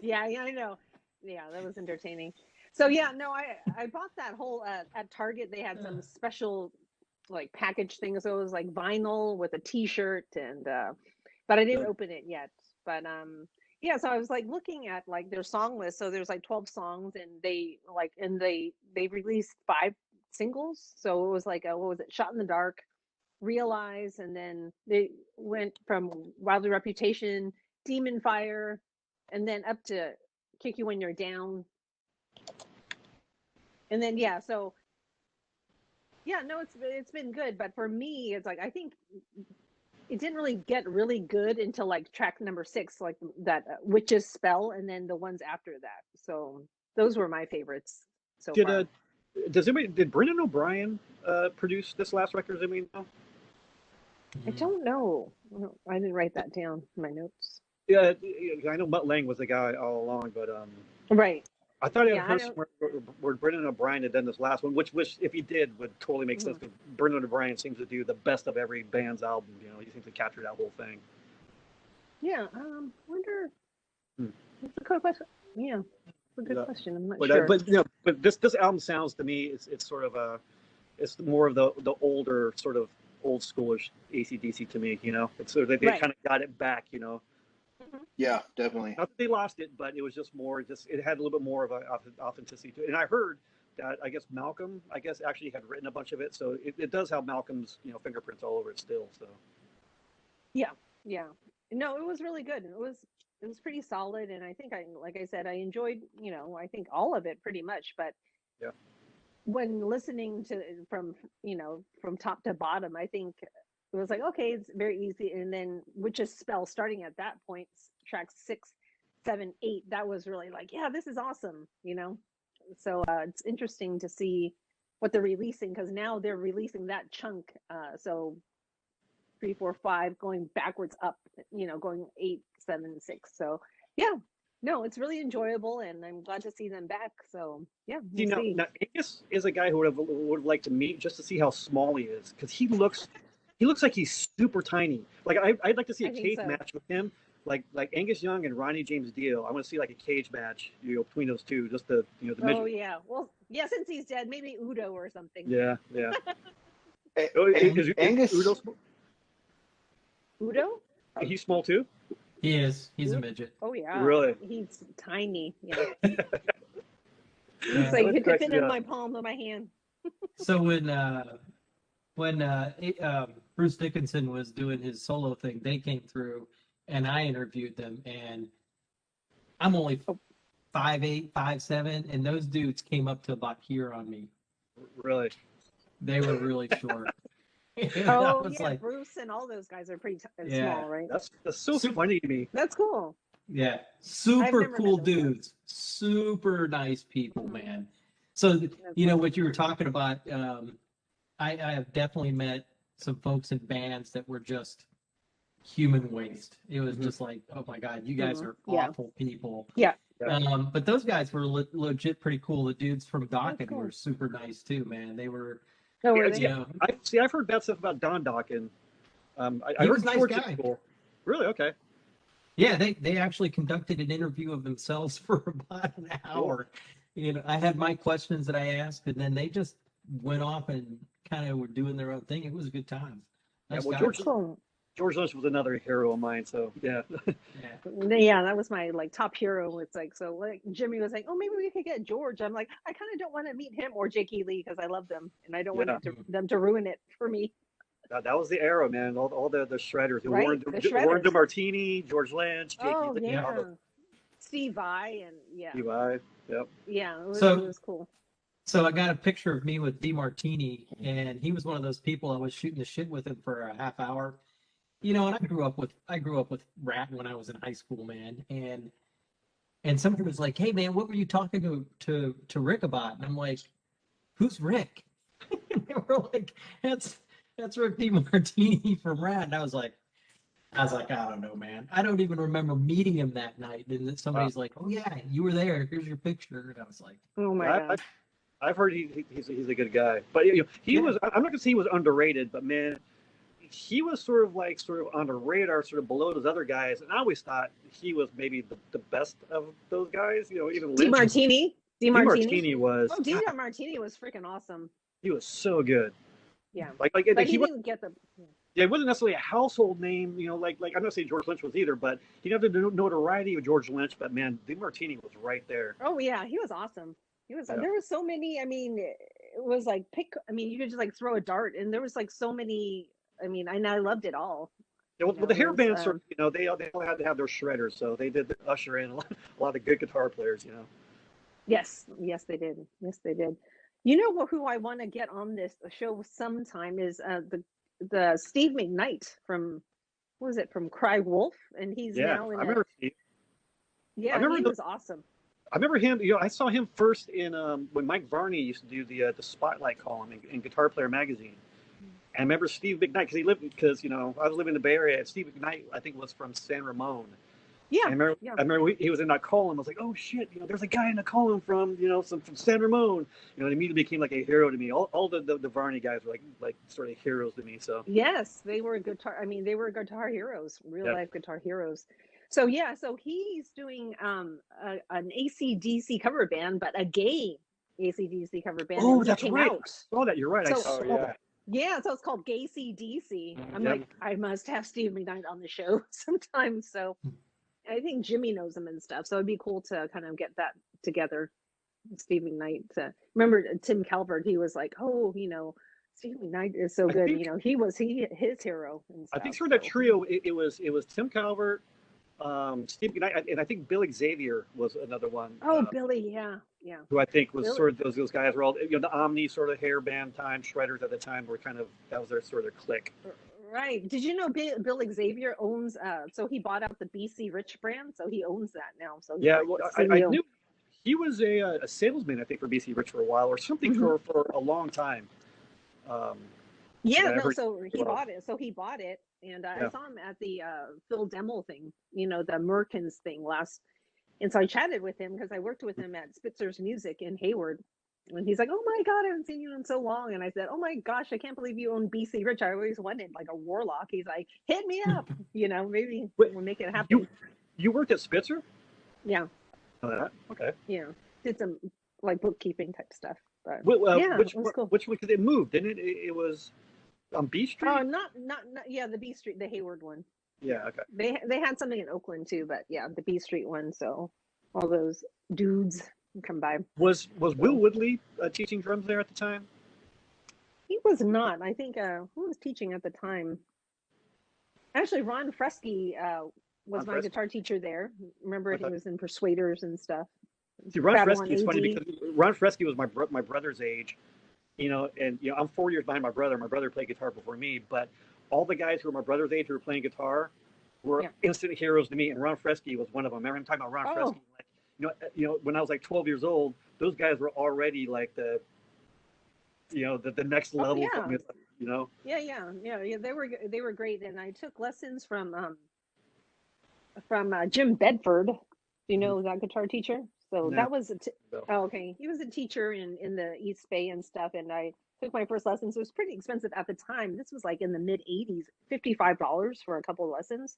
Yeah, I know. Yeah, that was entertaining. So yeah, no, I bought that whole at Target. They had some special package things. So it was like vinyl with a T-shirt, and but I didn't open it yet. But yeah, so I was looking at their song list. So there's 12 songs, and they released 5 singles. So it was what was it? Shot in the Dark, Realize, and then they went from Wildly Reputation, Demon Fire, and then up to Kick You When You're Down. And then so no, it's been good, but for me it's I think it didn't really get really good until track number 6, that Witch's Spell, and then the ones after that. So those were my favorites so far. Did Brendan O'Brien produce this last record? Does anybody know? I don't know. I didn't write that down in my notes. Yeah, I know Mutt Lange was the guy all along, but Right. I thought I Yeah, heard I don't- where Brendan O'Brien had done this last one, which if he did would totally make sense, because Brendan O'Brien seems to do the best of every band's album. He seems to capture that whole thing. Yeah. Wonder. That's a good question. Yeah. That's a good question. I'm not But sure. but this album sounds to me it's sort of it's more of the older sort of old schoolish AC/DC to me. It's sort of they Right. kind of got it back. Yeah, definitely. Not that they lost it, but it was just more. It had a little bit more of an authenticity to it. And I heard that Malcolm actually had written a bunch of it, so it does have Malcolm's fingerprints all over it still. So Yeah. No, it was really good. It was pretty solid, and I think like I said, I enjoyed I think all of it pretty much. But yeah, when listening to from from top to bottom, I think it was okay, it's very easy. And then Witch's Spell, starting at that point, tracks 6, 7, 8, that was really yeah, this is awesome. So it's interesting to see what they're releasing, because now they're releasing that chunk. So 3, 4, 5, going backwards up, going 8, 7, 6. So yeah, no, it's really enjoyable, and I'm glad to see them back. So yeah, we'll see. now Angus is a guy who would have liked to meet just to see how small he is, because he looks like he's super tiny. I'd like to see a I think cage so. match with him, like Angus Young and Ronnie James Dio. I want to see a cage match, between those two, just the the Oh measure. yeah, well yeah, since he's dead, maybe Udo or something. Yeah. Is Angus, Udo small? Udo? He's small too. He is. He's a midget. Oh yeah. Really? He's tiny. Yeah. Yeah. It's he could fit in my palm of my hand. So when Bruce Dickinson was doing his solo thing, they came through and I interviewed them, and I'm only 5'8", 5'7", and those dudes came up to about here on me. Really? They were really short. And I Oh was yeah, like, Bruce and all those guys are pretty Yeah. small, right? That's so funny to me. That's cool. yeah, I've super never cool met those guys. dudes, super nice people, man. So what you were talking about, I have definitely met some folks in bands that were just human waste. It was just like, oh my God, you guys are Yeah. awful people. Yeah. But those guys were legit pretty cool. The dudes from Dokken cool. were super nice too, man. They were, Oh, were Yeah, they? you know, I've heard bad stuff about Don Dokken. I He heard was a nice George guy. is cool. Really? Okay. yeah, they actually conducted an interview of themselves for about an hour. I had my questions that I asked, and then they just went off and kind of were doing their own thing. It was a good time. Nice well, guys. Cool. George Lynch was another hero of mine. So yeah. Yeah. Yeah, that was my top hero. It's Jimmy was like, oh, maybe we could get George. I'm like, I kind of don't want to meet him or Jakey Lee, because I love them and I don't want them to ruin it for me. That was the era, man. All the shredders. Right, Warren the shredders. DeMartini, George Lynch, Jakey Oh Lee, yeah, all the Steve Vai and yeah. Steve Vai. Yep. Yeah, it So- was cool. So I got a picture of me with DeMartini, and he was one of those people I was shooting the shit with him for a half hour. You know, and I grew up with Rat when I was in high school, man. And somebody was like, "Hey, man, what were you talking to Rick about?" And I'm like, "Who's Rick?" And they were like, "That's Rick DeMartini from Rat." And I was like, I don't know, man. I don't even remember meeting him that night. And then somebody's like, "Oh yeah, you were there. Here's your picture." And I was like, Oh my I, god. I've heard he's a good guy, but you know, he Yeah. was. I'm not gonna say he was underrated, but man, he was sort of on the radar, sort of below those other guys. And I always thought he was maybe the best of those guys. You know, even Lynch. DeMartini. DeMartini was. Oh, DeMartini was freaking awesome. He was so good. Yeah. Like But he was. didn't get the. Yeah, it wasn't necessarily a household name, you know, like I'm not saying George Lynch was either, but he didn't have the notoriety of George Lynch. But man, DeMartini was right there. Oh yeah, he was awesome. He was. Yeah. There was so many. I mean, it was like pick. I mean, you could just like throw a dart, and there was like so many. I mean, I loved it all. Yeah, well, You know, the hair it was, bands, sort of, you know, they all had to have their shredders, so they did usher in a lot of good guitar players, you know. Yes, they did. Yes, they did. You know who I want to get on this show sometime is the Steve McKnight from what was it from Cry Wolf, and he's Yeah, now in I remember. yeah, remember he the- was awesome. I remember him. You know, I saw him first in when Mike Varney used to do the Spotlight column in Guitar Player magazine. And I remember Steve McKnight because you know I was living in the Bay Area. And Steve McKnight, I think, was from San Ramon. Yeah, And I remember he was in that column. I was like, oh shit, you know, there's a guy in the column from from San Ramon. You know, it immediately became like a hero to me. All the Varney guys were like sort of heroes to me. So yes, they were guitar. I mean, they were guitar heroes, real Yeah. life guitar heroes. So yeah, so he's doing an AC/DC cover band, but a gay AC/DC cover band. Oh, that that's came right. out. Oh, that you're right. I So- saw Oh yeah. that. Yeah, so it's called Gay DC. I'm Yep. like, I must have Steve McKnight on the show sometime. So Hmm. I think Jimmy knows him and stuff. So it'd be cool to kind of get that together. Steve McKnight. Remember Tim Calvert? He was like, oh, you know, Steve McKnight is so I good. think- you know, he was his hero. And I think stuff, sort of that so. trio. It was Tim Calvert, Steve McKnight, and I think Billy Xavier was another one. Oh, Billy, yeah. Who I think was Billy. sort of those guys were all, you know, the Omni sort of hair band time shredders at the time were kind of, that was their sort of clique. Right. Did you know Bill Xavier owns so he bought out the BC Rich brand, so he owns that now. So he's Yeah, like well, the I CEO. knew he was a salesman, I think, for BC Rich for a while or something Mhm. for a long time. Yeah, Yeah, I no, heard- so he well. bought it. So he bought it, and I Yeah. saw him at the Phil Demmel thing, you know, the Merkins thing last. And so I chatted with him because I worked with him at Spitzer's Music in Hayward. And he's like, "Oh my God, I haven't seen you in so long." And I said, "Oh my gosh, I can't believe you own BC Rich. I always wanted like a Warlock." He's like, "Hit me up, you know, maybe Wait, we'll make it happen." You worked at Spitzer? Yeah, Oh, that? Okay. yeah, did some like bookkeeping type stuff, but Yeah, it was cool. which one? Because it moved, didn't it? It was on B Street. Oh, not yeah, the B Street, the Hayward one. Yeah. Okay. They had something in Oakland too, but yeah, the B Street one. So all those dudes come by. Was Will Woodley teaching drums there at the time? He was not. I think who was teaching at the time? Actually, Ron Fresky was Ron my Fresky. guitar teacher there. Remember, he Okay. was in Persuaders and stuff. See, Ron Babylon Fresky is funny AD. because Ron Fresky was my brother's age, you know, and you know I'm 4 years behind my brother. My brother played guitar before me, but all the guys who were my brother's age who were playing guitar were Yeah. instant heroes to me, and Ron Fresky was one of them. I remember I'm talking about Ron Oh. Fresky, like you know when I was like 12 years old, those guys were already like the next level yeah. for me, you know. Yeah. They were great, and I took lessons from Jim Bedford. Do you know that guitar teacher? So No. that was No. oh, okay. He was a teacher in the East Bay and stuff, and I took my first lessons. It was pretty expensive at the time. This was like in the mid '80s, $55 for a couple of lessons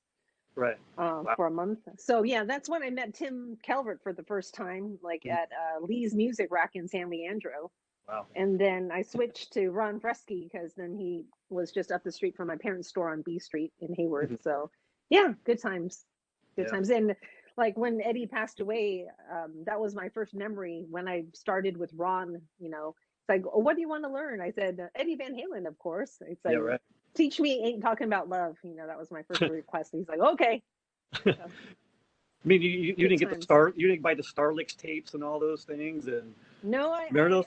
Right. for a month. So yeah, that's when I met Tim Calvert for the first time, like at Lee's Music Rack in San Leandro. Wow. And then I switched to Ron Fresky because then he was just up the street from my parents' store on B Street in Hayward. Mhm. So yeah, good times. Good Yeah. times. And like when Eddie passed away, that was my first memory when I started with Ron, you know. It's like, oh, what do you want to learn? I said, Eddie Van Halen, of course. It's like, Yeah. Right. teach me Ain't Talking About Love. You know, that was my first request. He's like, okay. So, I mean, you Good didn't get times. you didn't buy the Starlix tapes and all those things, and No, remember those?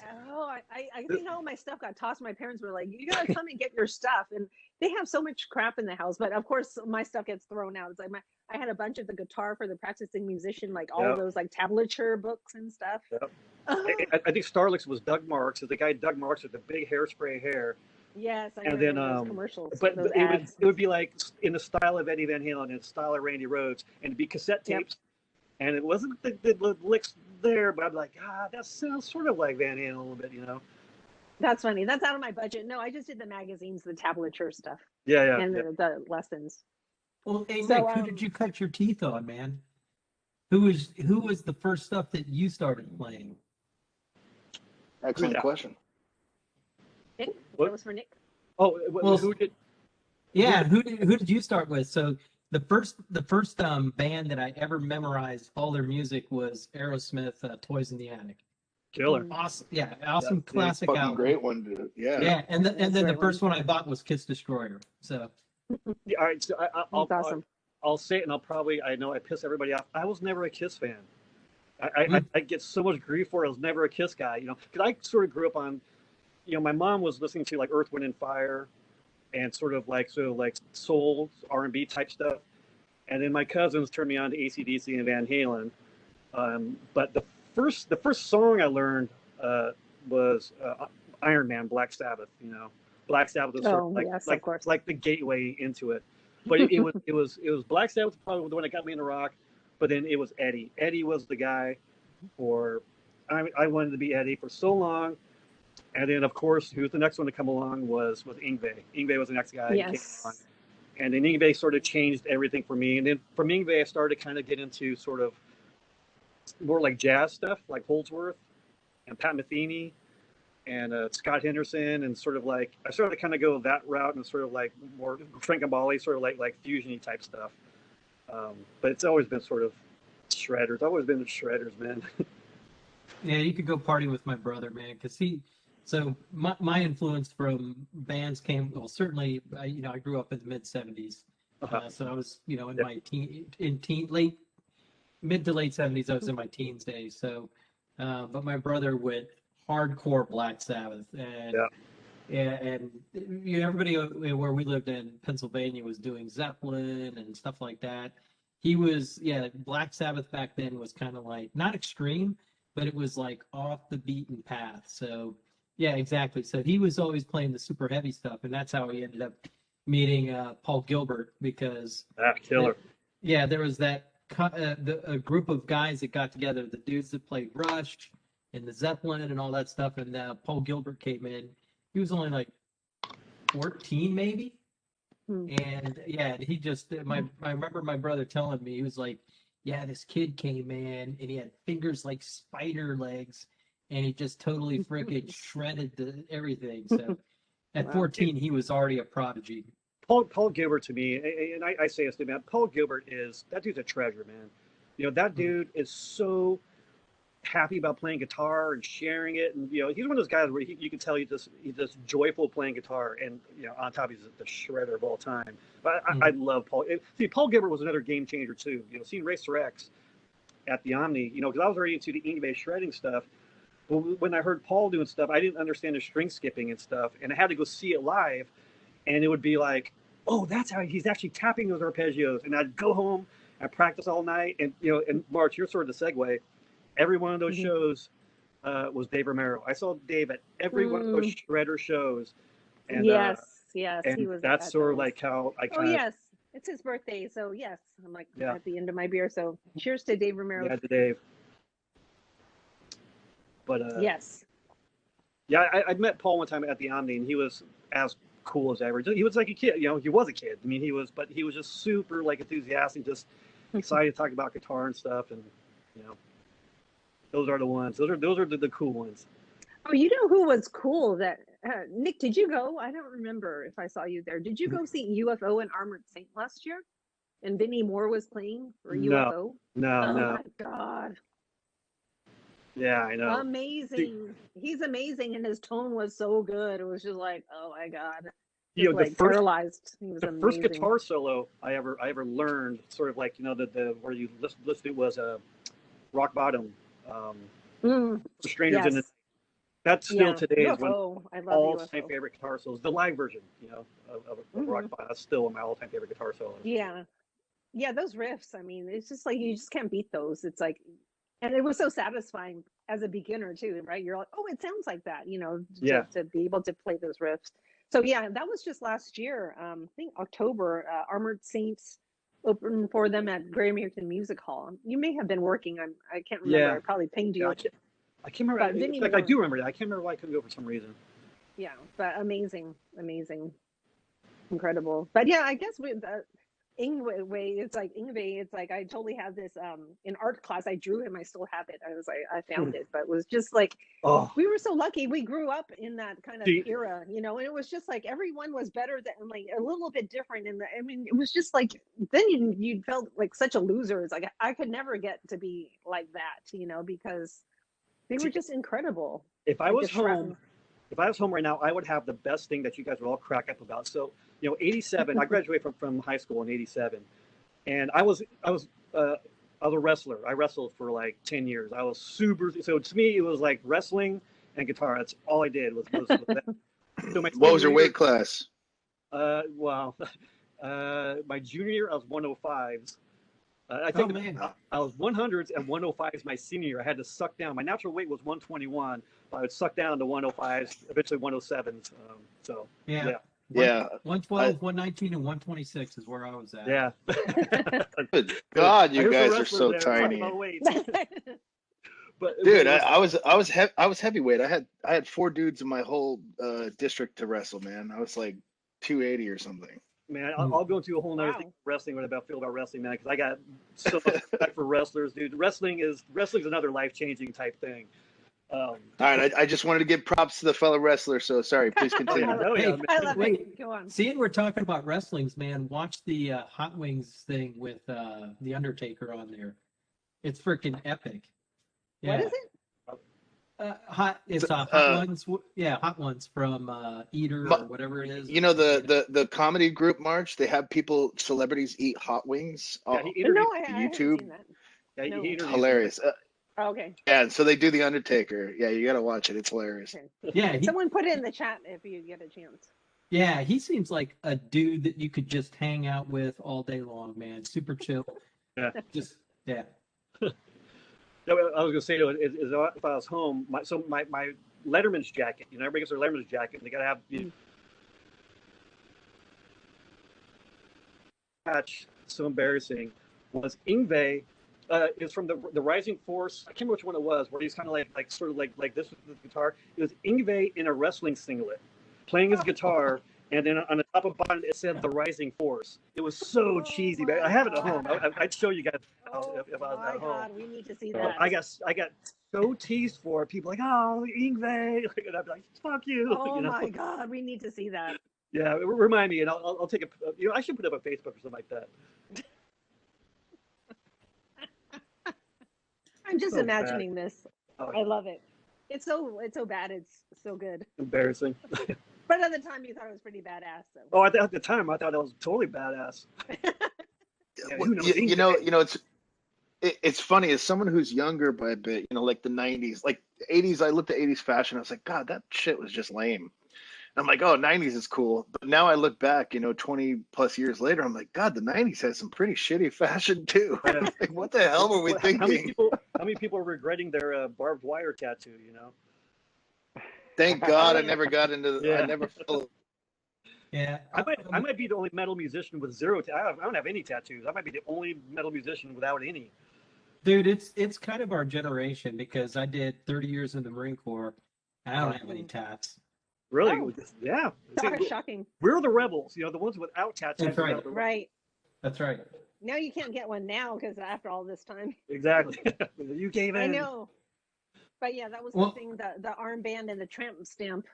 I think all my stuff got tossed. My parents were like, "You gotta come and get your stuff," and they have so much crap in the house. But of course, my stuff gets thrown out. It's like I had a bunch of the guitar for the practicing musician, like all Yeah, of those like tablature books and stuff. yeah. I think Starlix was Doug Marks. It's the guy Doug Marks with the big hairspray hair. Yes, I And then, remember those commercials, but those it ads. would be like in the style of Eddie Van Halen, in the style of Randy Rhoads, and it'd be cassette Yep. tapes, and it wasn't the licks there, but I'm like, that sounds sort of like Van Halen a little bit, you know? That's funny. That's out of my budget. No, I just did the magazines, the tablature stuff, Yeah, and yeah. the lessons. Well, hey So, Nick, who did you cut your teeth on, man? Who was the first stuff that you started playing? Excellent Yeah. question. Nick, What? that was for Nick. Oh, Well, who did? Yeah, who did you start with? So the first band that I ever memorized all their music was Aerosmith, Toys in the Attic. Killer. Awesome, yeah, awesome classic Fucking album. great one, dude. Yeah. Yeah, and then That's a the great first one I bought was Kiss Destroyer. So Yeah, all right, so That's awesome. I'll say it, and I know I piss everybody off. I was never a Kiss fan. I get so much grief for it. I was never a Kiss guy, you know, because I sort of grew up on, you know, my mom was listening to like Earth, Wind, and Fire, and sort of like soul R&B type stuff, and then my cousins turned me on to AC/DC and Van Halen. But the first song I learned was Iron Man, Black Sabbath. You know, Black Sabbath was sort of Yes, of course. like the gateway into it. But it was Black Sabbath was probably the one that got me into rock. But then it was Eddie. Eddie was the guy for I wanted to be Eddie for so long. And then, of course, who's the next one to come along was Yngwie. Yngwie was the next guy who came Yes. along. And then Yngwie sort of changed everything for me. And then from Yngwie, I started to kind of get into sort of more like jazz stuff, like Holdsworth and Pat Metheny and Scott Henderson. And sort of like, I started to kind of go that route and sort of like more Frank Gambale, sort of like fusion-y type stuff. But it's always been sort of shredders. Always been the shredders, man. yeah, you could go party with my brother, man, because so my influence from bands came, well, certainly, I grew up in the mid 70s. So I was, in my mid to late 70s, I was in my teens days. So, but my brother went hardcore Black Sabbath, and everybody where we lived in Pennsylvania was doing Zeppelin and stuff like that. He was, Black Sabbath back then was kind of like, not extreme, but it was like off the beaten path. So, yeah, exactly. So he was always playing the super heavy stuff, and that's how he ended up meeting Paul Gilbert, because Killer. there was that a group of guys that got together, the dudes that played Rush and the Zeppelin and all that stuff, and Paul Gilbert came in. He was only like 14 maybe. And he just, I remember my brother telling me, he was like, this kid came in and he had fingers like spider legs, and he just totally freaking shredded everything. So at 14, he was already a prodigy. Paul Gilbert, to me, and I say this to man, Paul Gilbert that dude's a treasure, man. You know, that dude is so happy about playing guitar and sharing it, and he's one of those guys where you can tell he's just joyful playing guitar, and on top he's the shredder of all time. But I love Paul. See, Paul Gilbert was another game changer too. Seeing Racer X at the Omni, because I was already into the Yngwie shredding stuff. But when I heard Paul doing stuff, I didn't understand the string skipping and stuff, and I had to go see it live, and it would be like, oh, that's how he's actually tapping those arpeggios. And I'd go home and practice all night, and and March, you're sort of the segue. Every one of those shows was Dave Romero. I saw Dave at every one of those shredder shows. And, yes, and he was. that's sort of like how I kind of. Oh yes, it's his birthday, so yes, I'm like at the end of my beer. So cheers to Dave Romero. Yeah, to Dave. But yes. Yeah, I met Paul one time at the Omni, and he was as cool as ever. He was like a kid, he was a kid. I mean, he was just super like enthusiastic, just excited to talk about guitar and stuff, and those are the ones. Those are the cool ones. Oh, you know who was cool? That Nick, did you go? I don't remember if I saw you there. Did you go see UFO and Armored Saint last year? And Vinnie Moore was playing for UFO. No. Oh my God. Yeah, I know. Amazing. He's amazing, and his tone was so good. It was just like, oh my God. You know, like paralyzed. He was the amazing. first guitar solo I ever learned, sort of like, you know, the where you listed it was Rock Bottom, Strangers in the. Yes. That's still today is one of UFO. I love all-time UFO. favorite guitar solos. The live version, you know, of Rock Bottom. That's still one of my all-time favorite guitar solos. Yeah. Yeah, those riffs, I mean, it's just like you just can't beat those. It's like, and it was so satisfying as a beginner too, right? You're like, oh, it sounds like that, you know, Yeah. to be able to play those riffs. So yeah, that was just last year. I think October, Armored Saints opened for them at Great American Music Hall. You may have been working. I can't remember. Yeah. I probably pinged you. Yeah, I can't remember. But didn't In fact, even I do remember that. I can't remember why I couldn't go for some reason. Yeah, but amazing, incredible. But yeah, I guess with Ingve, it's like I totally have this in art class. I drew him. I still have it. I found it, but it was just like we were so lucky. We grew up in that kind of era, you know, and it was just like everyone was better than, like, a little bit different. And I mean, it was just like then you felt like such a loser. It's like I could never get to be like that, you know, because they were just incredible. If I Like was the home, right now, I would have the best thing that you guys would all crack up about. So, you know, 87. I graduated from high school in 87, and I was a wrestler. I wrestled for like 10 years. I was super. So to me, it was like wrestling and guitar. That's all I did was that. So What was your weight class? Well, my junior year I was 105s. I think I was 100s and 105s my senior year. I had to suck down. My natural weight was 121, but I would suck down to 105s, eventually 107s. So yeah. 112, 119, and 126 is where I was at. Yeah. Good God, you Here's the guys are wrestler so there, tiny. talking about weight. But Dude, I was heavyweight. I had 4 dudes in my whole district to wrestle, man. I was like 280 or something. Man, I'll go into a whole nother thing wrestling, what I feel about wrestling, man, because I got so much respect for wrestlers, dude. Wrestling's another life-changing type thing. All right, I just wanted to give props to the fellow wrestler, so sorry, please continue. I love it. Go on. Seeing we're talking about wrestlings, man, watch the Hot Wings thing with the Undertaker on there. It's freaking epic. Yeah. What is it? Hot Ones. Yeah, Hot Ones from Eater or whatever it is. You know the comedy group March. They have celebrities eat hot wings. Yeah, I YouTube. seen that. Yeah, No. Hilarious. Okay. Yeah, and so they do the Undertaker. Yeah, you got to watch it. It's hilarious. Okay. Yeah, Someone put it in the chat if you get a chance. Yeah, he seems like a dude that you could just hang out with all day long, man. Super chill. Yeah. Yeah. I was gonna say, if I was home, my Letterman's jacket. You know, everybody gets their Letterman's jacket, and they gotta have. You know, patch. So embarrassing. Was Ingve? Is from the Rising Force. I can't remember which one it was. Where he's kind of like sort of like this with the guitar. It was Ingve in a wrestling singlet, playing his guitar. And then on the top of bottom, it said "The Rising Force." It was so cheesy, but I have it at home. I'd show you guys if I was at home. God, we need to see that. I got so teased for it. People like, "Oh, Ingve," and I'd be like, "Fuck you!" Oh you know? my God, we need to see that. Yeah, remind me, and I'll take a. You know, I should put it up on Facebook or something like that. I'm just So imagining this. Oh, I love it. It's so bad. It's so good. embarrassing. But at the time, you thought it was pretty badass, though. Oh, at the time, I thought that was totally badass. Yeah, who knows? You know, it's funny as someone who's younger by a bit. You know, like the '90s, like '80s. I looked at '80s fashion. I was like, God, that shit was just lame. And I'm like, oh, '90s is cool. But now I look back, you know, 20 plus years later, I'm like, God, the '90s has some pretty shitty fashion too. Like, what the hell were we thinking? How many people are regretting their barbed wire tattoo? You know. Thank God I never got into. Yeah. I never fell. Yeah. I might be the only metal musician with zero. I don't have any tattoos. I might be the only metal musician without any. Dude, it's kind of our generation because I did 30 years in the Marine Corps. And I don't have any tats. Really? Oh. Yeah. Shocking. We're the rebels. You know, the ones without tattoos. That's right. Right. That's right. Now you can't get one now because after all this time. Exactly. You gave in. I know. But yeah, that was the thing, the armband and the tramp stamp.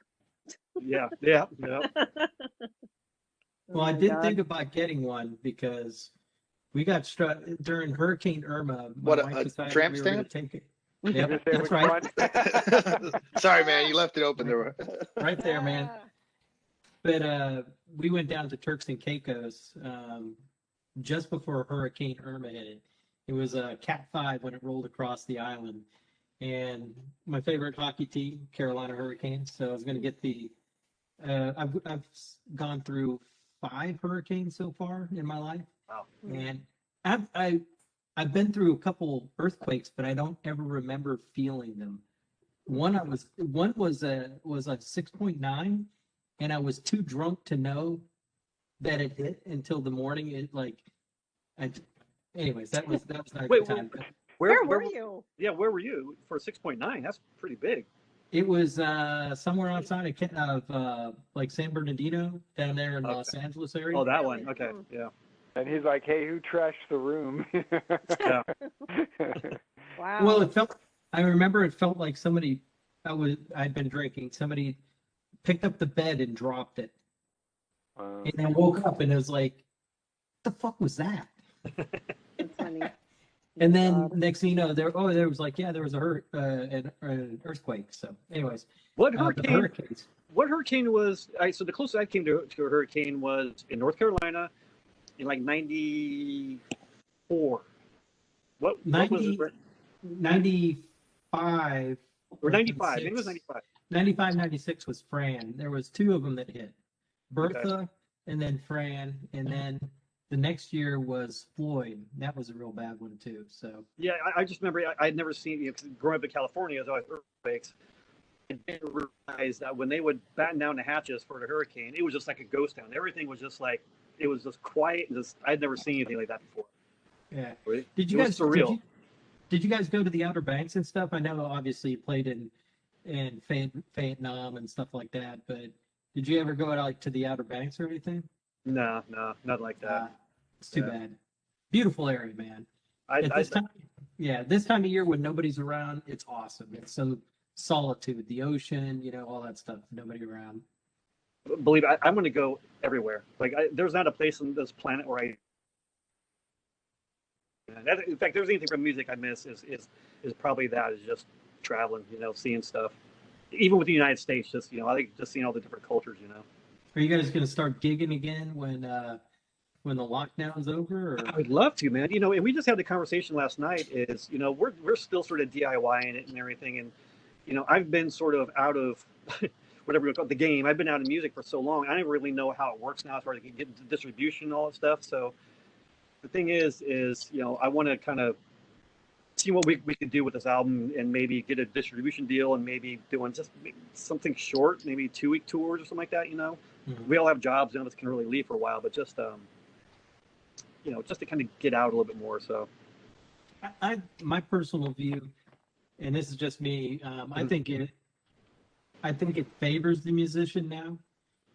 Yeah. Well, I did think about getting one because we got struck during Hurricane Irma. What, a tramp stamp? Take it. Yep, that's right. Sorry, man, you left it open there. Right there, man. But we went down to Turks and Caicos just before Hurricane Irma hit it. It was a Cat 5 when it rolled across the island. And my favorite hockey team, Carolina Hurricanes. So I was going to get the. I've gone through 5 hurricanes so far in my life, Wow. and I've been through a couple earthquakes, but I don't ever remember feeling them. One was a 6.9, and I was too drunk to know that it hit until the morning. Anyways, that was not a Wait, good time. Where were you? Yeah, where were you for 6.9? That's pretty big. It was somewhere outside of like San Bernardino down there in Okay. Los Angeles area. Oh, that one. Okay, yeah. And he's like, "Hey, who trashed the room?" Yeah. Wow. Well, I remember it felt like I'd been drinking. Somebody picked up the bed and dropped it. And I woke up and it was like, what the fuck was that? That's funny. And then next thing you know, there was an earthquake. So anyways, What the hurricane? hurricanes. What hurricane was? So the closest I came to a hurricane was in North Carolina in like '94. What was it? 95 Or 95? Maybe it was 95. 95, 96 was Fran. There was 2 of them that hit. Bertha and then Fran, and then the next year was Floyd. That was a real bad one too. So Yeah, I just remember I'd never seen, 'cause growing up in California, there was always earthquakes. I didn't realize that when they would batten down the hatches for the hurricane, it was just like a ghost town. Everything was just like, it was just quiet. And I'd never seen anything like that before. yeah. Really. Did you It guys was surreal. Did you guys go to the Outer Banks and stuff? I know obviously you played in Vietnam and stuff like that, but did you ever go out like to the Outer Banks or anything? No, not like that. It's too Yeah. bad. Beautiful area, man. At I this time, this time of year when nobody's around, it's awesome. It's so solitude, the ocean, all that stuff. Nobody around. believe I'm going to go everywhere. Like there's not a place on this planet where in fact, there's anything from music I miss is probably that is just traveling, seeing stuff. Even with the United States, just I like just seeing all the different cultures. Are you guys going to start gigging again when the lockdown's over? Or? I would love to, man. And we just had the conversation last night. Is we're still sort of DIYing it and everything, and I've been sort of out of whatever you call it, the game. I've been out of music for so long. I don't really know how it works now as far as getting distribution and all that stuff. So the thing is I want to kind of see what we could do with this album and maybe get a distribution deal and maybe doing just something short, maybe 2-week tours or something like that. Mm-hmm. We all have jobs. None of us can really leave for a while, but just just to kind of get out a little bit more. So my personal view, and this is just me, I think it favors the musician now.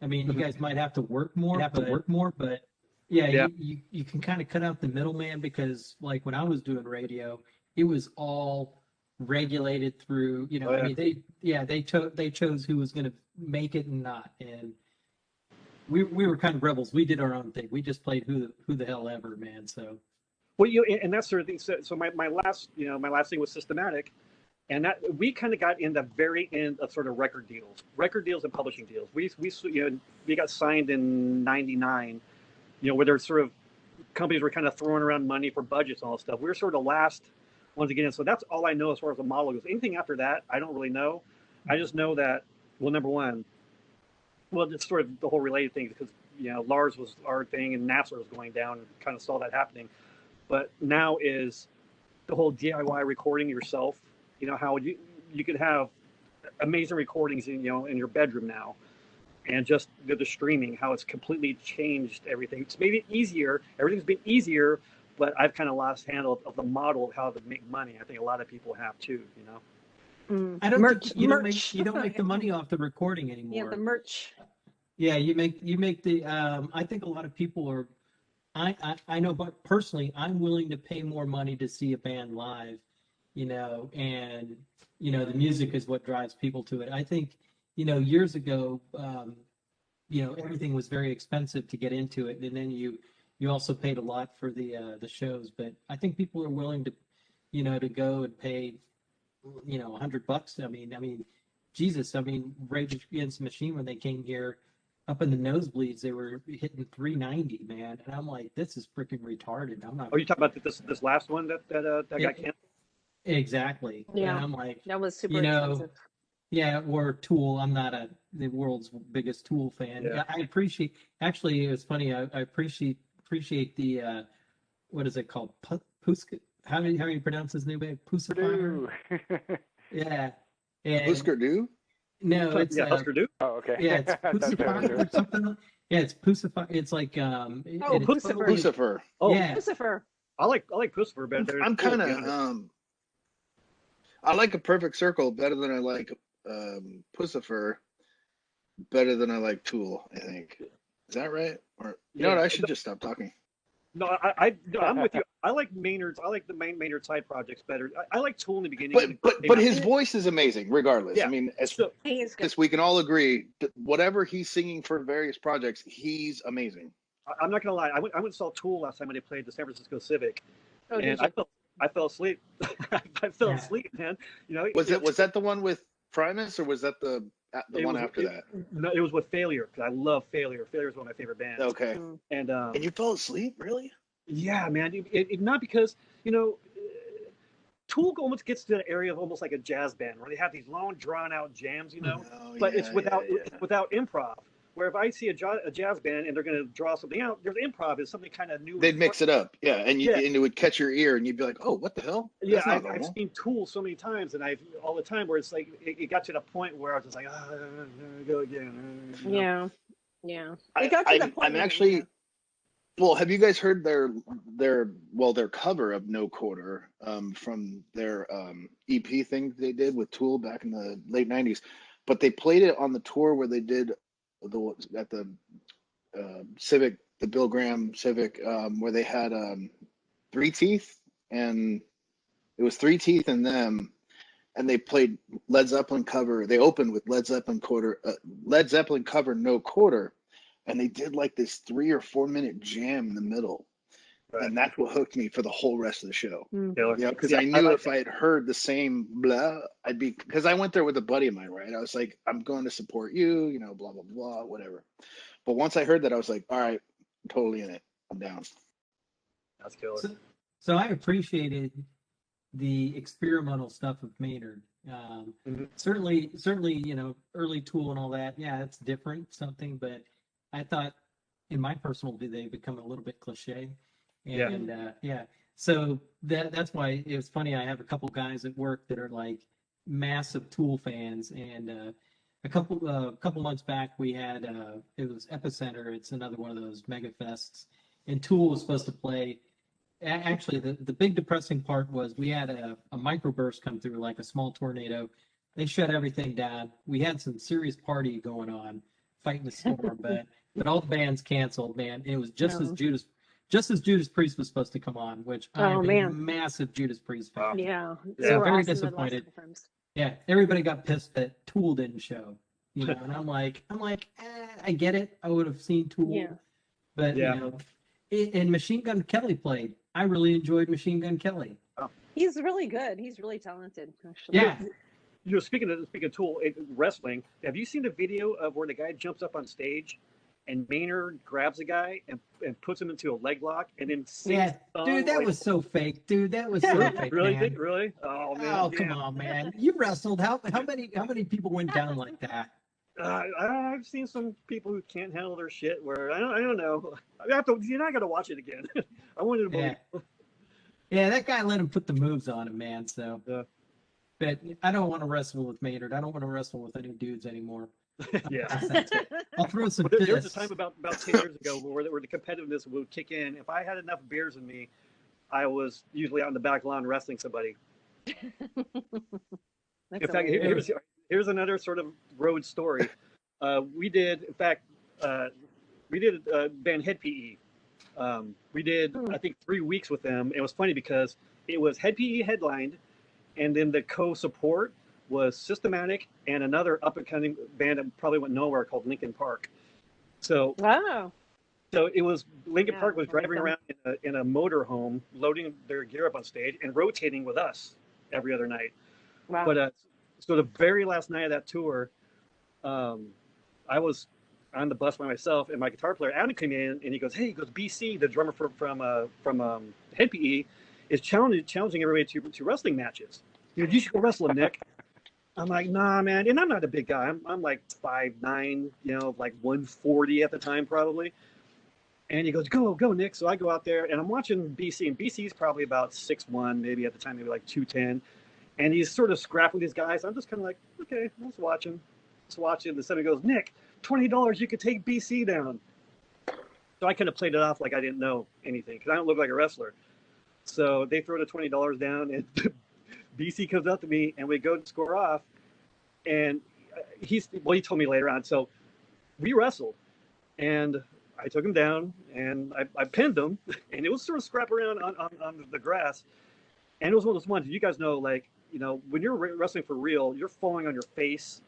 I mean, you guys might have to work more, but yeah. You can kind of cut out the middleman, because like when I was doing radio, it was all regulated through, I mean, they chose who was going to make it and not. And we were kind of rebels. We did our own thing. We just played who the hell ever, man. So well, and that sort of thing. So my last thing was Systematic, and that we kind of got in the very end of sort of record deals and publishing deals. We got signed in '99, where there's sort of companies were kind of throwing around money for budgets and all that stuff. We were sort of the last ones to get in. So that's all I know as far as the model goes. Anything after that, I don't really know. I just know that, well, number one, it's sort of the whole related thing, because Lars was our thing and NASA was going down, and kind of saw that happening. But now is the whole DIY recording yourself. How you could have amazing recordings in your bedroom now, and just the streaming, how it's completely changed everything. It's made it easier. Everything's been easier, but I've kind of lost handle of the model of how to make money. I think a lot of people have too. I don't Merch, think you merch. don't make the money off the recording anymore. Yeah, the merch. Yeah, you make the. I think a lot of people are. I know, but personally, I'm willing to pay more money to see a band live, and the music is what drives people to it. I think, years ago, everything was very expensive to get into it, and then you also paid a lot for the shows. But I think people are willing to, to go and pay, $100. I mean, Jesus. I mean, Rage Against the Machine, when they came here, up in the nosebleeds, they were hitting 390, man, and I'm like, this is freaking retarded. I'm not. Oh, you talking about this last one that got canceled? Exactly. Yeah. And I'm like, That was super you know, expensive. yeah, or Tool. I'm not the world's biggest Tool fan. Yeah. I appreciate. Actually, it was funny. I appreciate the what is it called? Puska. How do you pronounce his name? Pusifier. Purdue. Yeah. And Husker Du? no, it's Yeah, Husker Du. Oh, okay. yeah, it's I thought that was Pusifier or something. Yeah, it's Pusifier. It's like Oh, it's Pusifer. totally- Lucifer. Oh, Yeah. Lucifer. I like Pussifer better. I'm kind of I like A Perfect Circle better than I like Pussifer, better than I like Tool. I think. Is that right? Or you know Yeah. what? I should just stop talking. No, I'm with you. I like Maynard's. I like the Maynard side projects better. I like Tool in the beginning. But his voice is amazing, regardless. Yeah. I mean, as So, He is good. this we can all agree that whatever he's singing for various projects, he's amazing. I'm not gonna lie. I went and saw Tool last time when they played the San Francisco Civic, Oh, did and you? I fell asleep. I fell Yeah. asleep, man. You know, Was that the one with Primus, or was that the it one was- after that? No, it was with Failure because I love Failure. Failure is one of my favorite bands. Okay. Mm. And And you fell asleep, really? yeah, man. Not because Tool almost gets to the area of almost like a jazz band where they have these long, drawn out jams, Oh, but yeah, it's without yeah. it's without improv. Where if I see a jazz band and they're going to draw something out, there's improv is something kind of new. They'd mix it up, yeah, and Yeah. and it would catch your ear, and you'd be like, "Oh, what the hell?" Yeah, That's not I've normal. seen Tool so many times, and all the time where it's like it got to the point where I was just like, go again. Yeah. Yeah. I- It got to I'm- that point. I'm where, actually- yeah. Well, have you guys heard their cover of No Quarter from their EP thing they did with Tool back in the late '90s? But they played it on the tour where they did at the Civic, the Bill Graham Civic, where they had Three Teeth, and it was Three Teeth and them, and they played Led Zeppelin cover. They opened with Led Zeppelin cover No Quarter, and they did like this 3 or 4 minute jam in the middle, Right. and that's what hooked me for the whole rest of the show. Taylor. Yeah, because Yeah, I knew like if I had heard the same blah, I'd be, because I went there with a buddy of mine, right? I was like, I'm going to support you, blah, blah, blah, whatever. But once I heard that, I was like, all right, I'm totally in it. I'm down. That's killer. So I appreciated the experimental stuff of Maynard. Mhm. Certainly, early Tool and all that. Yeah, it's different, something, but I thought, in my personal view, they become a little bit cliche. Yeah. And yeah, so that's why it was funny. I have a couple guys at work that are like massive Tool fans, and a couple months back we had it was Epicenter. It's another one of those mega fests, and Tool was supposed to play. Actually, the big depressing part was we had a microburst come through, like a small tornado. They shut everything down. We had some serious party going on, fighting the storm, but all the bands canceled, man. It was just as Judas Priest was supposed to come on, which I'm a man. massive Judas Priest fan. Yeah. Yeah, They were very awesome the last disappointed. couple times. Yeah, everybody got pissed that Tool didn't show, and I'm like, I get it. I would have seen Tool, Yeah. but Yeah. And Machine Gun Kelly played. I really enjoyed Machine Gun Kelly. He's really good. He's really talented, actually. Yeah, Speaking of Tool wrestling, have you seen the video of where the guy jumps up on stage and Maynard grabs a guy and puts him into a leg lock and then sings yeah, the song dude, that like- was so fake. Dude, that was so fake, really man. really oh man Oh, come on, man! You wrestled. How many people went down like that? I've seen some people who can't handle their shit. Where I don't know. You're not gonna watch it again. I wanted to believe. Yeah. Yeah, that guy let him put the moves on him, man. So, Yeah. but I don't want to wrestle with Maynard. I don't want to wrestle with any dudes anymore. Yeah. I'll throw some But there was a fists. time about 10 years ago where the competitiveness would kick in. If I had enough beers in me, I was usually out in the back lawn wrestling somebody. That's In fact, hilarious. here's another sort of road story. We did band Head PE. We did, I think, 3 weeks with them. It was funny because it was Head PE headlined, and then the co-support was Systematic and another up-and-coming band that probably went nowhere called Linkin Park. So Wow. it was Linkin Yeah, Park was I like driving them. around in a motorhome, loading their gear up on stage and rotating with us every other night. Wow. But so the very last night of that tour, I was on the bus by myself, and my guitar player Adam came in, and he goes, "Hey," he goes, "BC, the drummer from HeadPE, is challenging everybody to wrestling matches. You should go wrestle him, Nick." I'm like, "Nah, man," and I'm not a big guy. I'm like 5'9", like 140 at the time probably. And he goes, "Go, Nick." So I go out there, and I'm watching BC, and BC's probably about 6'1", maybe at the time, maybe like 210. And he's sort of scrapping with these guys. I'm just kind of like, okay, let's watch him. And somebody goes, "Nick, $20, you could take BC down." So I kind of played it off like I didn't know anything because I don't look like a wrestler. So they throw the $20 down, and BC comes up to me, and we go to score off. And he told me later on. So we wrestled, and I took him down, and I pinned him, and it was sort of scrap around on the grass. And it was one of those ones, you guys know, like, when you're wrestling for real, you're falling on your face,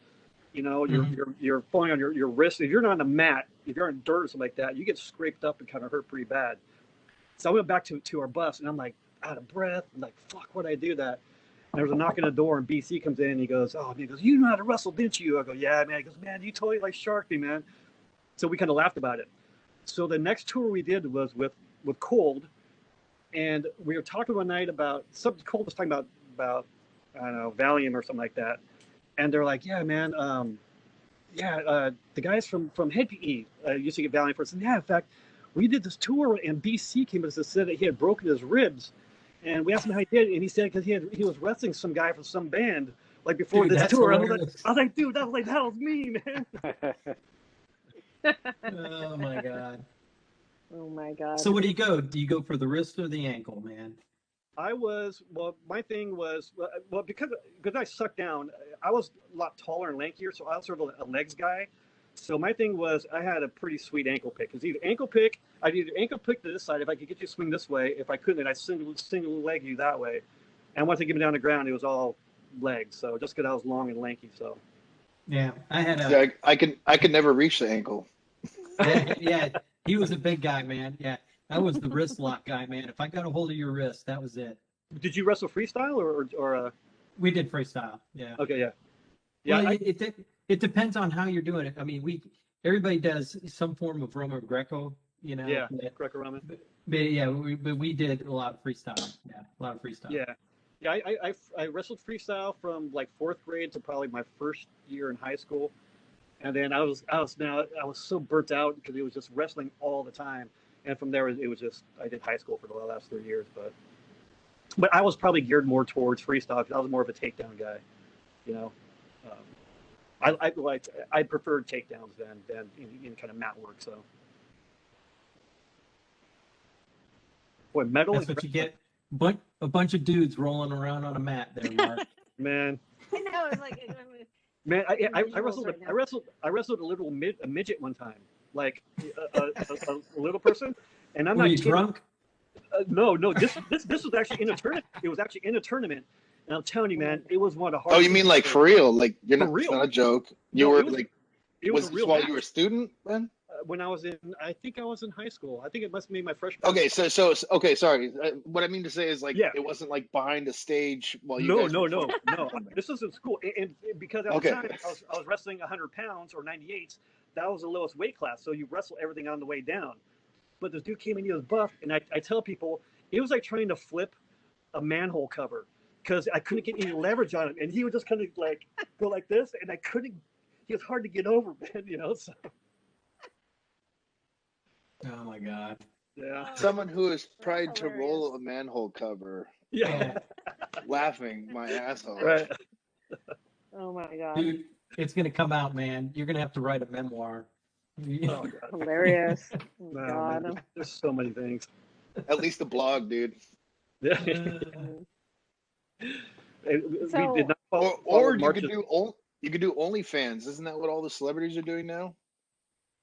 you're falling on your wrist. If you're not on the mat, if you're on dirt or something like that, you get scraped up and kind of hurt pretty bad. So I went back to our bus, and I'm like out of breath. I'm like, fuck, why'd I do that? And there was a knock on the door, and BC comes in, and he goes, "You know how to wrestle, didn't you?" I go, "Yeah, man." He goes, "Man, you totally like sharked me, man." So we kind of laughed about it. So the next tour we did was with Cold, and we were talking one night about something. Cold was talking about I don't know, Valium or something like that, and they're like, "Yeah, man, the guys from HeadPE used to get Valium for us." And yeah, in fact, we did this tour, and BC came to us and said that he had broken his ribs, and we asked him how he did, and he said because he was wrestling some guy from some band like before this tour. I was like, dude, that was me, man. Oh my god. Oh my god. So what do you go? Do you go for the wrist or the ankle, man? My thing was, because I sucked down, I was a lot taller and lankier, so I was sort of a legs guy. So my thing was, I had a pretty sweet ankle pick. Because I'd either ankle pick to this side if I could get you to swing this way. If I couldn't, I'd single leg you that way. And once I get me down to the ground, it was all legs. So just because I was long and lanky, so. Yeah, I had I could never reach the ankle. Yeah, he was a big guy, man. Yeah, I was the wrist lock guy, man. If I got a hold of your wrist, that was it. Did you wrestle freestyle or? We did freestyle. Yeah. Okay. Yeah. Yeah. Well, it depends on how you're doing it. I mean, everybody does some form of Roman Greco, Yeah, Greco-Roman. But we did a lot of freestyle. Yeah, a lot of freestyle. Yeah. Yeah, I wrestled freestyle from like 4th grade to probably my first year in high school, and then I was so burnt out because it was just wrestling all the time, and from there it was just I did high school for the last 3 years, but I was probably geared more towards freestyle because I was more of a takedown guy, I preferred takedowns than in kind of mat work. So, boy, metal. That's what you get. But a bunch of dudes rolling around on a mat there, Mark. Man. I know. It's like. Man, I wrestled a little midget one time, like a little person, and I'm Were not you kidding. drunk? No. This was actually in a tournament. It was actually in a tournament, and I'm telling you, man, it was one of the hardest. Oh, you mean like for real? Like you're For not, real. it's not a joke. You No, were it was- like, It was was a this real while match. you were a student then? When I think I was in high school. I think it must have been my freshman. Okay, so okay, sorry. What I mean to say is like Yeah. it wasn't like behind a stage while you No. guys were This was in school, and because at Okay. the time I was wrestling 100 pounds or 98s. That was the lowest weight class, so you wrestle everything on the way down. But this dude came in, he was buff, and I tell people it was like trying to flip a manhole cover because I couldn't get any leverage on it, and he would just kind of like go like this, and I couldn't. He was hard to get over, man. So Oh my god. yeah, someone who is That's tried to roll hilarious. a manhole cover, yeah, laughing my ass off. right. Oh my god. Dude, it's gonna come out, man. You're gonna have to write a memoir. Oh god, Hilarious. Oh no, god. man, there's so many things. At least a blog, dude. Yeah. So- We did not Or follow you March's- could do OnlyFans. Isn't that what all the celebrities are doing now?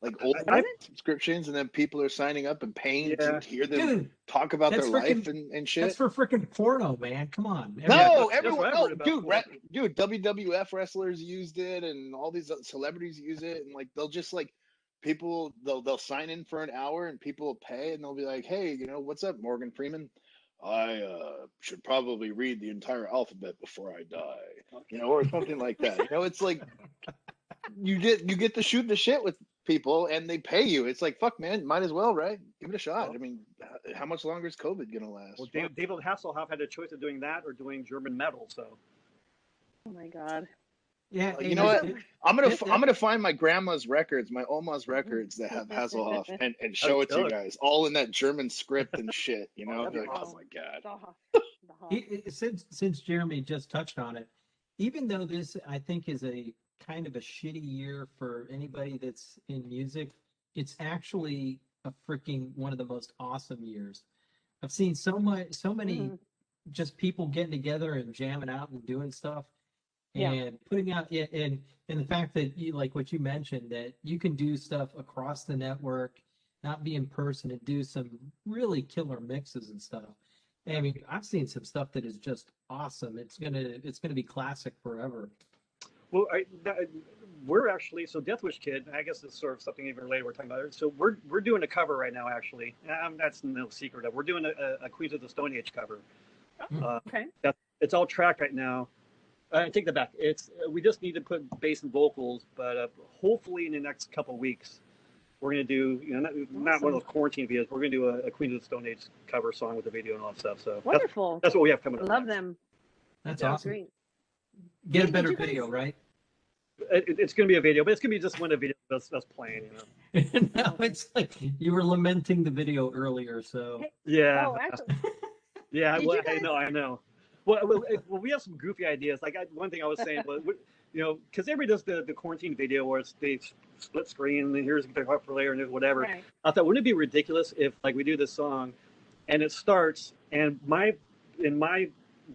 Like old I- subscriptions, and then people are signing up and paying Yeah. to hear them Dude, talk about their that's life freaking- and shit. that's for freaking porno, man. Come on. No, that's everyone, what I no, heard about dude, porn. dude, WWF wrestlers used it, and all these celebrities use it, and like they'll just like people they'll sign in for an hour, and people will pay, and they'll be like, hey, what's up, Morgan Freeman? I should probably read the entire alphabet before I die, or something like that. It's like you get to shoot the shit with people and they pay you. It's like, fuck, man, might as well, right? Give it a shot. Well, I mean, how much longer is COVID gonna last? well, David Hasselhoff had a choice of doing that or doing German metal. So Oh my God. Yeah, You and know what? it- I'm gonna it- I'm gonna find my grandma's records, my Oma's records that have Hasselhoff, and show it to you guys, all in that German script and shit. You know, that'd be like, oh awesome. my god. since Jeremy just touched on it, even though this I think is a kind of a shitty year for anybody that's in music, it's actually a freaking one of the most awesome years. I've seen so many Mhm. just people getting together and jamming out and doing stuff Yeah. and putting out and the fact that you like what you mentioned, that you can do stuff across the network, not be in person, and do some really killer mixes and stuff. I mean, I've seen some stuff that is just awesome. It's gonna be classic forever. Well, we're actually DeathwishKid. I guess it's sort of something even related we're talking about. So we're doing a cover right now, actually. That's no secret. We're doing a Queens of the Stone Age cover. Okay. It's all tracked right now. I take that back. We just need to put bass and vocals, but hopefully in the next couple of weeks, we're gonna do not one of those quarantine videos. We're gonna do a Queens of the Stone Age cover song with the video and all that stuff. So Wonderful. that's what we have coming I up. love next. them. That's Yeah, awesome. great. Get Hey, a better did you video, guys- right? It's gonna be a video, but it's gonna be just one of the videos that's playing. No, it's like you were lamenting the video earlier, so Hey, Yeah. Oh, actually, Yeah, Did well, you guys- I know. Well, we have some goofy ideas. Like one thing I was saying was, because everybody does the quarantine video where they split screen and here's the upper layer and there's whatever. right. I thought, wouldn't it be ridiculous if like we do this song, and it starts and in my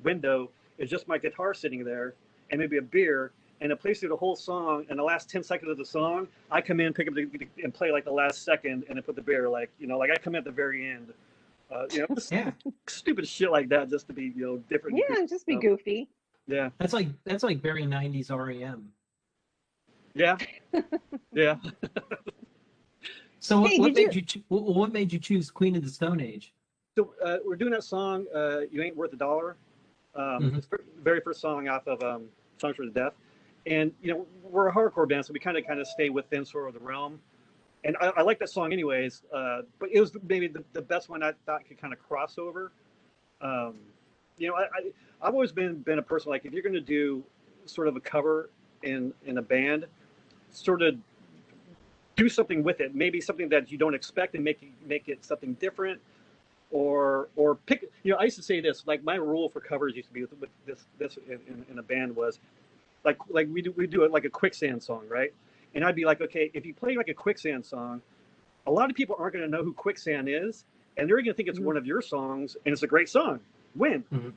window is just my guitar sitting there and maybe a beer, and it plays through the whole song, and the last 10 seconds of the song, I come in, pick up and play like the last second, and then put the beer like I come in at the very end. Just yeah, stupid shit like that, just to be different. Yeah, just be So, goofy. Yeah, that's like very '90s REM. yeah, yeah. So what, Hey, what did made what made you choose Queen of the Stone Age? So we're doing that song, "You Ain't Worth a Dollar." Mhm. It's the very first song off of "Songs for the Deaf," and we're a hardcore band, so we kind of stay within sort of the realm. And I like that song anyways, but it was maybe the best one I thought could kind of cross over. I've always been a person, like, if you're going to do sort of a cover in a band, sort of do something with it, maybe something that you don't expect and make it something different, or pick. I used to say this, like my rule for covers used to be with this in a band was like we do it like a Quicksand song, right? And I'd be like, okay, if you play like a Quicksand song, a lot of people aren't going to know who Quicksand is, and they're going to think it's one of your songs, and it's a great song. Win. Mhm.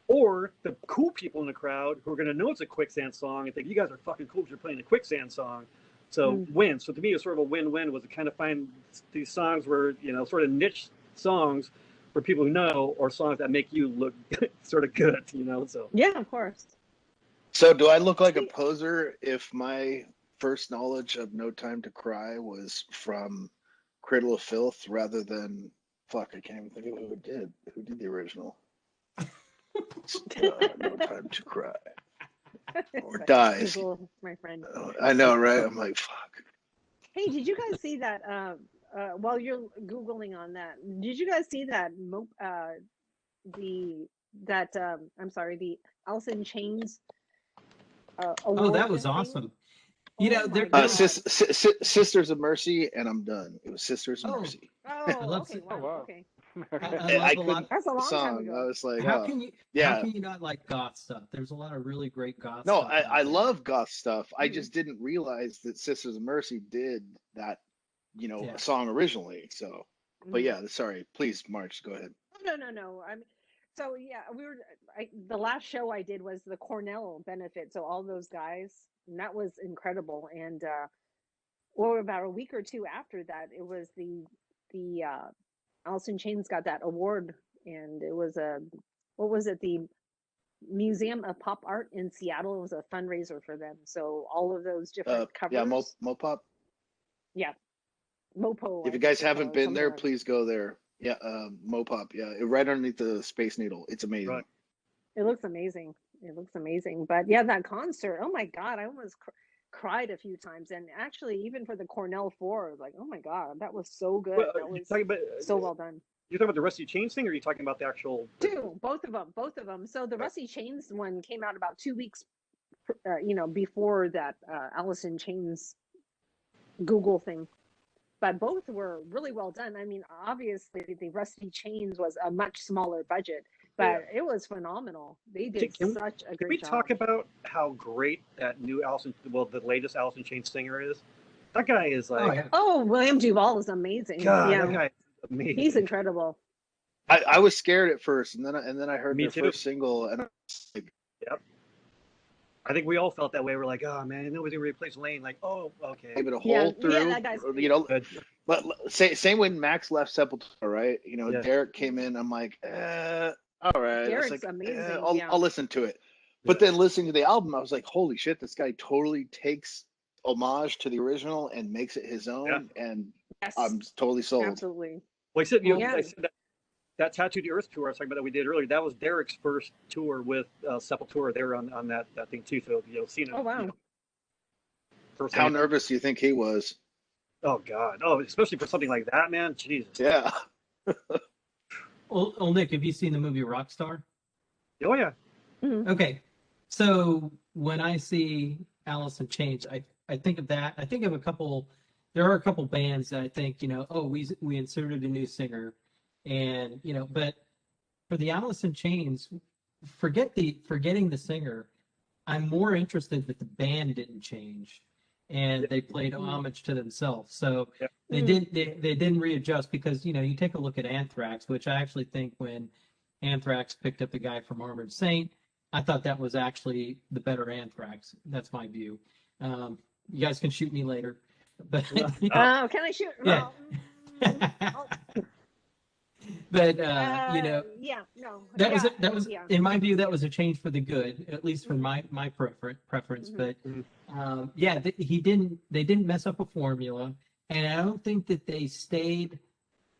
Or the cool people in the crowd who are going to know it's a Quicksand song and think you guys are fucking cool because you're playing a Quicksand song. So win. So to me, it's sort of a win-win, was to kind of find these songs where, sort of niche songs for people who know, or songs that make you look sort of good, so. Yeah, of course. So do I look like a poser if my first knowledge of No Time to Cry was from Cradle of Filth rather than I can't even think of who did the original. No Time to Cry or Dies. Google, my friend. I know, right? I'm like, fuck. Hey, did you guys see that? While you're googling on that, did you guys see that? The Alice in Chains. Oh, that award was thing? awesome. Oh my There God. Sisters of Mercy, and I'm done. It was Sisters of Oh. Mercy. Oh, love okay, it. wow, Oh, wow. okay. I love a lot. That's a The long time song. ago. I was like, How oh. can you? Yeah. How can you not like goth stuff? There's a lot of really great goth. No, stuff I out there. love goth stuff. I Mhm. just didn't realize that Sisters of Mercy did that, Yeah. song originally. So, but Mhm. yeah, sorry. Please, March, go ahead. No. I mean, so yeah, the last show I did was the Cornell benefit. So all those guys, and that was incredible. And about a week or two after that, it was the Alice in Chains got that award, and it was what was it? The Museum of Pop Art in Seattle. It was a fundraiser for them. So all of those different covers. Yeah, Mopop. Yeah. Mopo. If I you guys think they call haven't it, been something there, like that. please go there. Yeah, Mopop. Yeah, right underneath the Space Needle. It's amazing. Right. It looks amazing. But yeah, that concert. Oh my God, cried a few times, and actually even for the Cornell 4, like, oh my God, that was so good. Well, That you're was talking about, so well done. you're talking about the Rusty Chains thing, or are you talking about the actual? Both of them. So the Rusty Chains one came out about 2 weeks, before that Alice in Chains Google thing. But both were really well done. I mean, obviously the Rusty Chains was a much smaller budget, but it was phenomenal. They did such a Can great we job. talk about how great that new the latest Alice in Chains singer is? That guy is like, Oh, William Duvall is amazing. God, yeah, that guy is amazing. he's incredible. I was scared at first, and then I heard Me their too. first single, and I was like, Yep. I think we all felt that way. We're like, oh man, nobody's gonna replace Lane. Like, oh, okay. gave it a Yeah, hold through. that guy's Good. Same when Max left Sepultura, right? Yeah. Derek came in. I'm like, all right. Derek's I was like, amazing, I'll listen to it. But then listening to the album, I was like, holy shit, this guy totally takes homage to the original and makes it his own, and Yes, I'm totally sold. absolutely. Well, I said, Yeah. I said that Tattoo the Earth tour I was talking about that we did earlier. That was Derek's first tour with Sepultura. They were on that thing too. So seeing it. Oh wow. How nervous do you think he was? Oh God. Oh, especially for something like that, man. Jesus. Yeah. Well, Nick, have you seen the movie Rockstar? Oh yeah. Mhm. Okay, so when I see Alice in Chains, I think of that. I think of a couple. There are a couple bands that I think, we inserted a new singer, and but for the Alice in Chains, forgetting the singer, I'm more interested that the band didn't change, and they played homage to themselves. So they didn't readjust, because you take a look at Anthrax, which I actually think when Anthrax picked up the guy from Armored Saint, I thought that was actually the better Anthrax. That's my view. You guys can shoot me later, but Can I shoot? Yeah. But yeah, no. that was yeah. in my view, that was a change for the good, at least for my preference. But they didn't mess up a formula, and I don't think that they stayed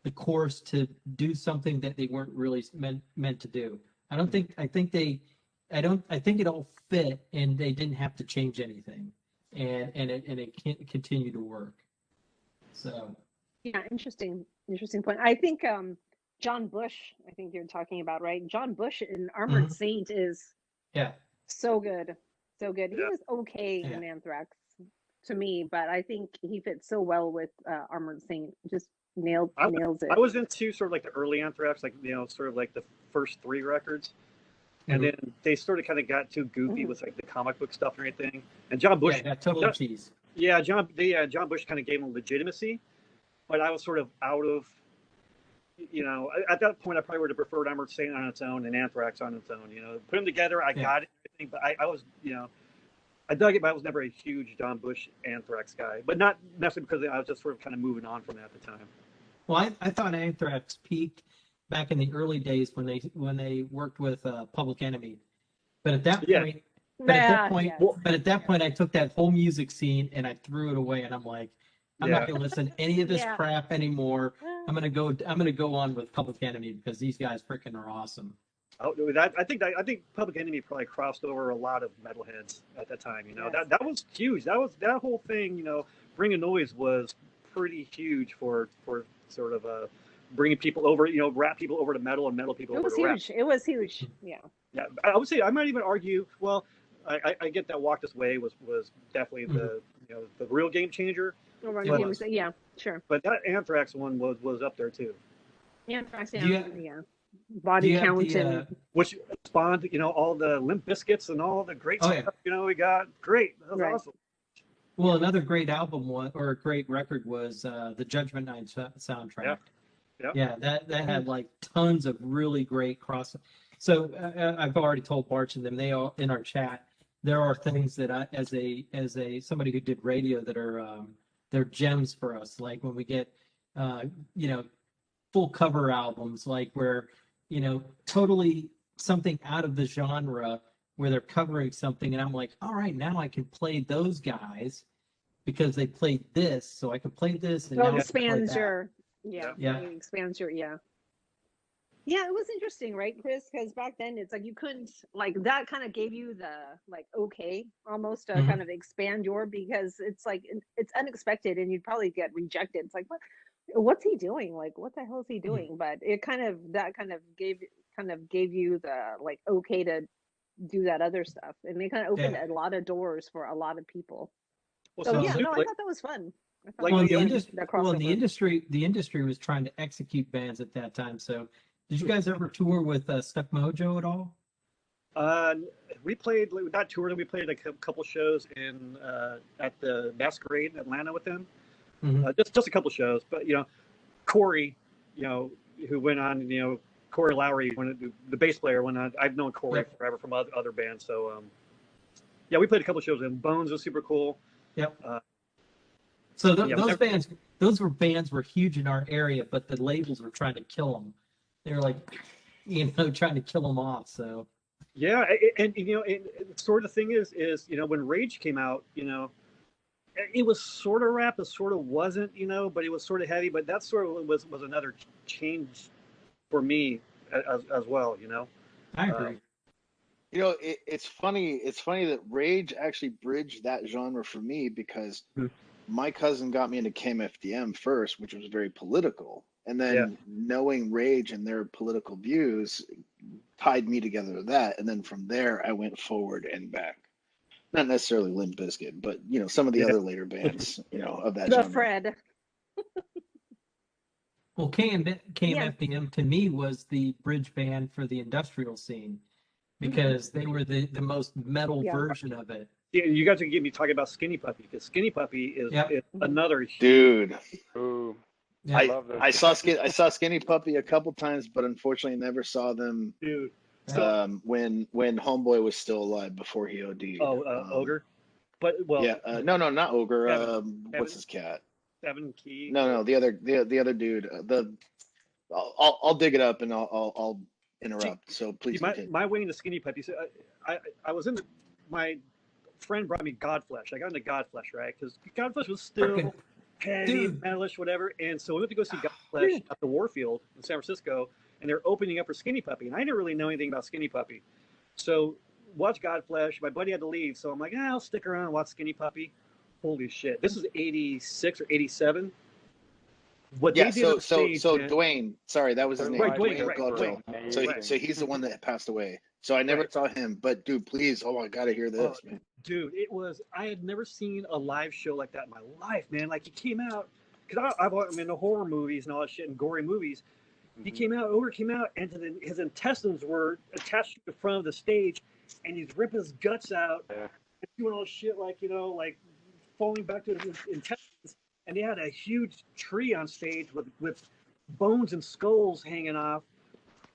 the course to do something that they weren't really meant to do. I think it all fit, and they didn't have to change anything, and it can't continue to work. So Yeah, interesting point. I think John Bush, I think you're talking about, right? John Bush in Armored Saint is so good. So good. He was okay in Anthrax to me, but I think he fits so well with Armored Saint. Just nails it. I was into sort of like the early Anthrax, like sort of like the first 3 records. And then they sort of kind of got too goofy with like the comic book stuff and everything. And John Bush, total cheese. Yeah, John Bush kind of gave him legitimacy, but I was sort of out of, at that point I probably would have preferred Armored Saint on its own and Anthrax on its own. Put them together, I got it, but I was, I dug it, but I was never a huge John Bush Anthrax guy, but not necessarily because I was just sort of kind of moving on from that at the time. Well, I thought Anthrax peaked back in the early days when they worked with Public Enemy, but at that point, at that point, I took that whole music scene and I threw it away, and I'm like, I'm not going to listen to any of this crap anymore. I'm gonna go on with Public Enemy, because these guys freaking are awesome. I think Public Enemy probably crossed over a lot of metalheads at that time. That was huge. That whole thing. Bring a Noise was pretty huge for sort of bringing people over. Rap people over to metal and metal people over to rap. It was huge. Yeah. Yeah, I would say I might even argue. Well, I get that Walk This Way was definitely the real game changer. Yeah, sure. But that Anthrax one was up there too. Anthrax, Body Count and which spawned all the Limp Bizkits and all the great stuff. We got great. That was awesome. Well, another great album or a great record was the Judgment Night soundtrack. Yeah, that had like tons of really great cross. So I've already told Barch and them, they all in our chat. There are things that I, as a somebody who did radio, that are they're gems for us. Like when we get full cover albums, like where totally something out of the genre, where they're covering something, and I'm like, all right, now I can play those guys because they played this, so I can play this. And it expands your, it expands your, Yeah, it was interesting, right, Chris? Because back then it's like you couldn't like that kind of gave you the like okay almost to Mhm. kind of expand your because it's like it's unexpected and you'd probably get rejected. It's like what's he doing? Like what the hell is he doing? But it kind of that kind of gave you the like okay to do that other stuff, and it kind of opened Yeah. a lot of doors for a lot of people. Well, So Well, yeah, so no, I like, thought that was fun. I thought like that Well, was in the fun, industry, that well, in crossover. the industry was trying to execute bands at that time. So, did you guys ever tour with Stuck Mojo at all? we played not toured. We played a couple shows in at the Masquerade in Atlanta with them. Mhm. Just a couple shows, but Corey, who went on, Corey Lowry, the bass player, went on. I've known Corey Yep. forever from other bands, so yeah, we played a couple shows. And Bones was super cool. Yep. Uh, So yeah, those bands, bands were huge in our area, but the labels were trying to kill them. They were like, trying to kill them off. So yeah, and sort of the thing is when Rage came out, it was sort of rap, it sort of wasn't, but it was sort of heavy. But that sort of was another change for me as well. I agree. It's funny. It's funny that Rage actually bridged that genre for me because my cousin got me into KMFDM first, which was very political, and then knowing Rage and their political views tied me together to that, and then from there I went forward and back. Not necessarily Limp Bizkit, but some of the other later bands, of that The genre. Fred. Well, KMFDM to me was the bridge band for the industrial scene because they were the most metal Yeah. version of it. Yeah, you guys are getting me talking about Skinny Puppy because Skinny Puppy is another Dude. Ooh, Yeah. I love those. I saw Skinny Puppy a couple times, but unfortunately never saw them dude. when Homeboy was still alive before he OD'd. Ogre, but well, yeah, no, not Ogre. Kevin. What's his cat? Seven Key. No, the other dude. I'll dig it up and I'll interrupt. So please continue. My way into Skinny Puppy. So I was in my friend brought me Godflesh. I got into Godflesh, right? Because Godflesh was still heavy, metalish, whatever. And so we went to go see Godflesh at the Warfield in San Francisco, and they're opening up for Skinny Puppy. And I didn't really know anything about Skinny Puppy. So watch Godflesh. My buddy had to leave, so I'm like, I'll stick around and watch Skinny Puppy. Holy shit. This is 86 or 87. What they did on stage, man, Dwayne, sorry, that was his name. Right, Dwayne, Dwayne. So he's the one that passed away. So I never saw him, but dude, please, I gotta hear this, man. Dude, I had never seen a live show like that in my life, man. Like he came out, because I'm into horror movies and all that shit and gory movies. He came out, Ogre came out, and his intestines were attached to the front of the stage, and he's ripping his guts out, and doing all this shit like falling back to his intestines. And they had a huge tree on stage with bones and skulls hanging off.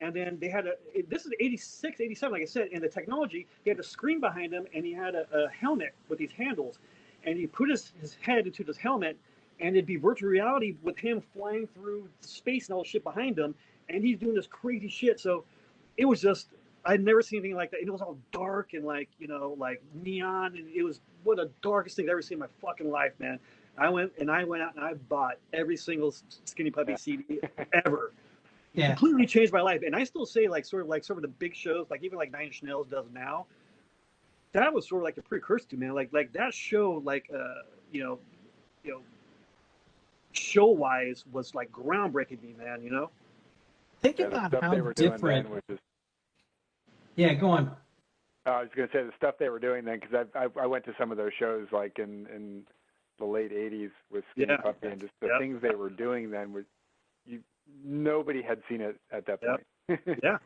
And then they had this is 86, 87, like I said, and the technology, he had a screen behind him and he had a helmet with these handles. And he put his head into this helmet and it'd be virtual reality with him flying through space and all the shit behind him. And he's doing this crazy shit. So it was just, I'd never seen anything like that. And it was all dark and like neon. And it was one of the darkest things I've ever seen in my fucking life, man. I went out and I bought every single Skinny Puppy CD ever. Yeah. Completely changed my life. And I still say sort of the big shows, like even like Nine Inch Nails does now. That was sort of like a precursor to, man. Like that show, show wise was like groundbreaking to me, man. Think about how different. Yeah, go on. I was going to say the stuff they were doing then, because I went to some of those shows like in the late 80s with Skinny Puppy, and just the things they were doing then were nobody had seen it at that point. Yeah.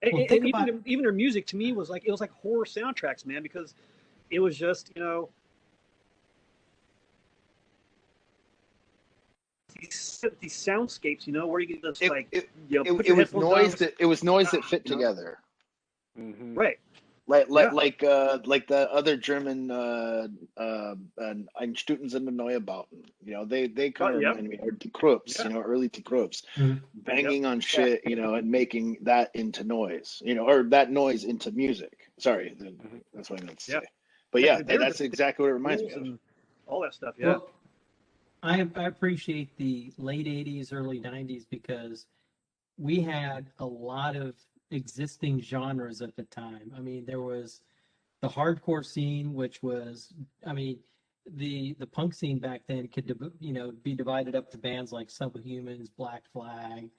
And even their music to me was like horror soundtracks, man, because it was just these soundscapes, where you get this it was noise that fit together. Mm-hmm. Right. Like the other German Einstürzende Neubauten, they kind of remind me, or Die Krups, early Die Krups, banging on shit, and making that into noise, or that noise into music. Sorry, that's what I meant to say. But that's exactly what it reminds me of. All that stuff, yeah. Well, I appreciate the late 80s, early 90s because we had a lot of existing genres at the time. I mean, there was the hardcore scene, which was, I mean, the punk scene back then could, be divided up to bands like Subhumans, Black Flag,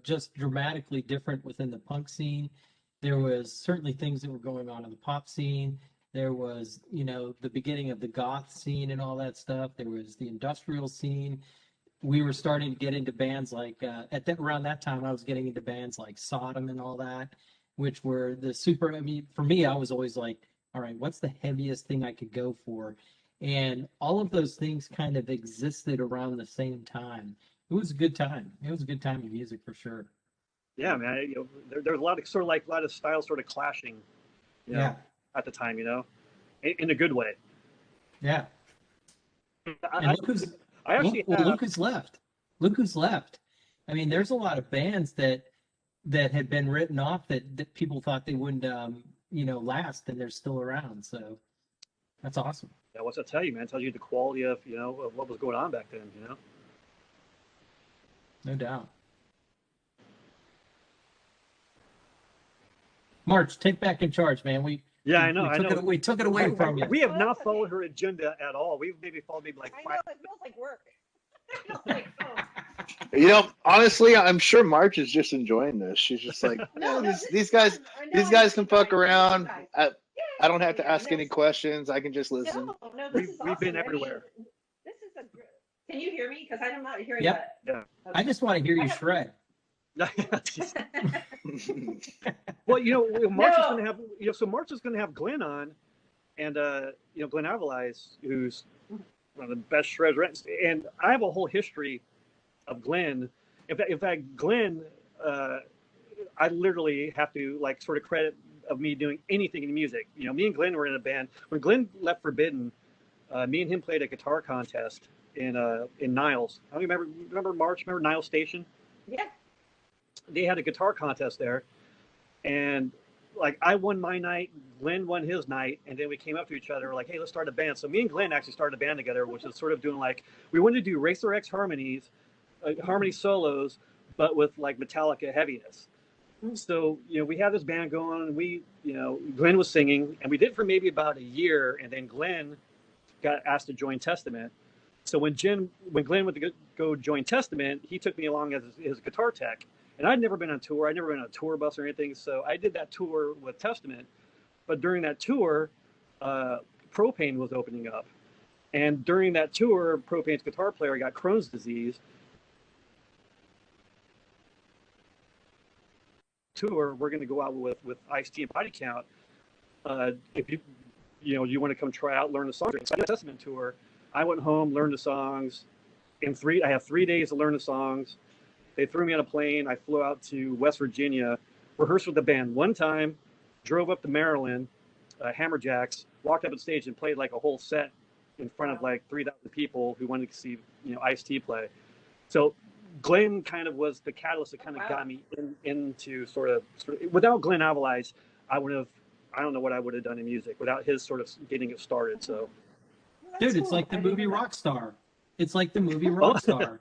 just dramatically different within the punk scene. There was certainly things that were going on in the pop scene. There was, the beginning of the goth scene and all that stuff. There was the industrial scene. We were starting to get into bands like around that time I was getting into bands like Sodom and all that, which were the super. I mean, for me, I was always like, all right, what's the heaviest thing I could go for? And all of those things kind of existed around the same time. It was a good time. It was a good time of music for sure. Yeah, man. There was a lot of a lot of styles sort of clashing. Yeah. At the time, in a good way. Yeah. I actually look who's left. Look who's left. I mean, there's a lot of bands that had been written off that people thought they wouldn't, last, and they're still around. So that's awesome. Yeah, what's that tell you, man? It tells you the quality of of what was going on back then. No doubt. March, take back in charge, man. I know. We took it away from you. We have not followed her agenda at all. We've maybe followed like I know, it feels like work. It feels like, Honestly, I'm sure March is just enjoying this. She's just like, these guys can fuck around. I don't have to ask any questions. I can just listen. No, this is awesome. We've been everywhere. This is can you hear me? Because I'm not hearing Yep. that. Yeah. I just want to hear you shred. Well, March is going to have, so March is going to have Glenn on, and Glenn Avalize, who's one of the best shredders, and I have a whole history of Glenn. In fact, Glenn, I literally have to sort of credit of me doing anything in music. Me and Glenn were in a band. When Glenn left Forbidden, me and him played a guitar contest in Niles. I don't remember March. Remember Niles Station? Yeah. They had a guitar contest there, and I won my night, Glenn won his night, and then we came up to each other like, hey, let's start a band. So me and Glenn actually started a band together, which is sort of doing we wanted to do Racer X harmonies, harmony solos, but with Metallica heaviness. So we had this band going, and we Glenn was singing, and we did it for maybe about a year, and then Glenn got asked to join Testament. So when Glenn went to go join Testament, he took me along as his guitar tech. And I'd never been on tour. I'd never been on a tour bus or anything. So I did that tour with Testament. But during that tour, Propane was opening up. And during that tour, Propane's guitar player got Crohn's disease. Tour, we're going to go out with Ice-T and Body Count. If you want to come try out, learn the songs. So I did a Testament tour. I went home, learned the songs. I have 3 days to learn the songs. They threw me on a plane. I flew out to West Virginia, rehearsed with the band one time, drove up to Maryland, Hammerjacks, walked up on stage and played a whole set in front of 3,000 people who wanted to see Ice-T play. So Glenn kind of was the catalyst that kind of got me into sort of without Glenn Avalize, I don't know what I would have done in music without his sort of getting it started. So, dude, it's like the movie Rockstar. It's like the movie Rockstar.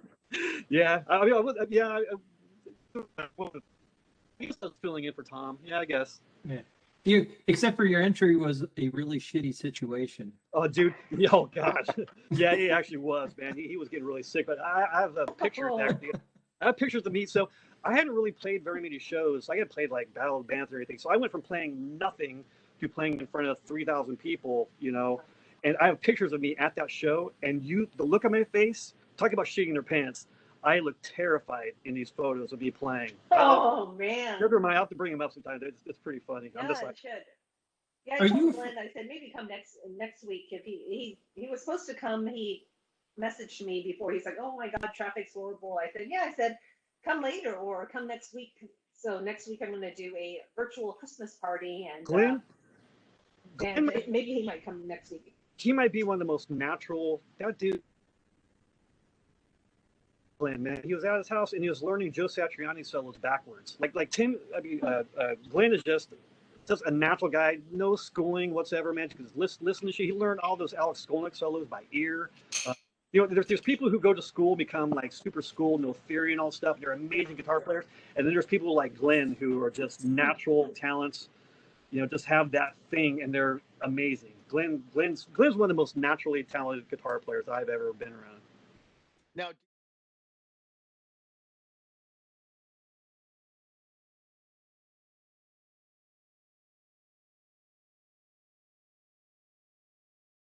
Yeah, I mean, I guess I was filling in for Tom. Yeah, I guess. Yeah. Except for your entry was a really shitty situation. Oh, dude. Oh, gosh. Yeah, he actually was, man. He was getting really sick. But I have pictures, actually. I have pictures of me. So I hadn't really played very many shows. I had played battle of bands or anything. So I went from playing nothing to playing in front of 3,000 people, And I have pictures of me at that show. And the look on my face, talk about shitting their pants. I look terrified in these photos of me playing. Oh, man. Never mind. I'll have to bring them up sometime. It's pretty funny. Yeah, I'm just it should. Yeah, Are I told you- Glenn, I said maybe come next week. If he was supposed to come, he messaged me before. He's like, oh my God, traffic's horrible. I said, yeah. I said, come later or come next week. So next week I'm going to do a virtual Christmas party and Glenn maybe he might come next week. He might be one of the most natural. That dude. Man, he was at his house and he was learning Joe Satriani solos backwards. Like Tim, Glenn is just a natural guy, no schooling whatsoever, man. Because listen to shit. He learned all those Alex Skolnick solos by ear. there's people who go to school, become like super school, no theory and all stuff. They're amazing guitar players, and then there's people like Glenn who are just natural talents. Just have that thing, and they're amazing. Glenn's one of the most naturally talented guitar players I've ever been around. Now,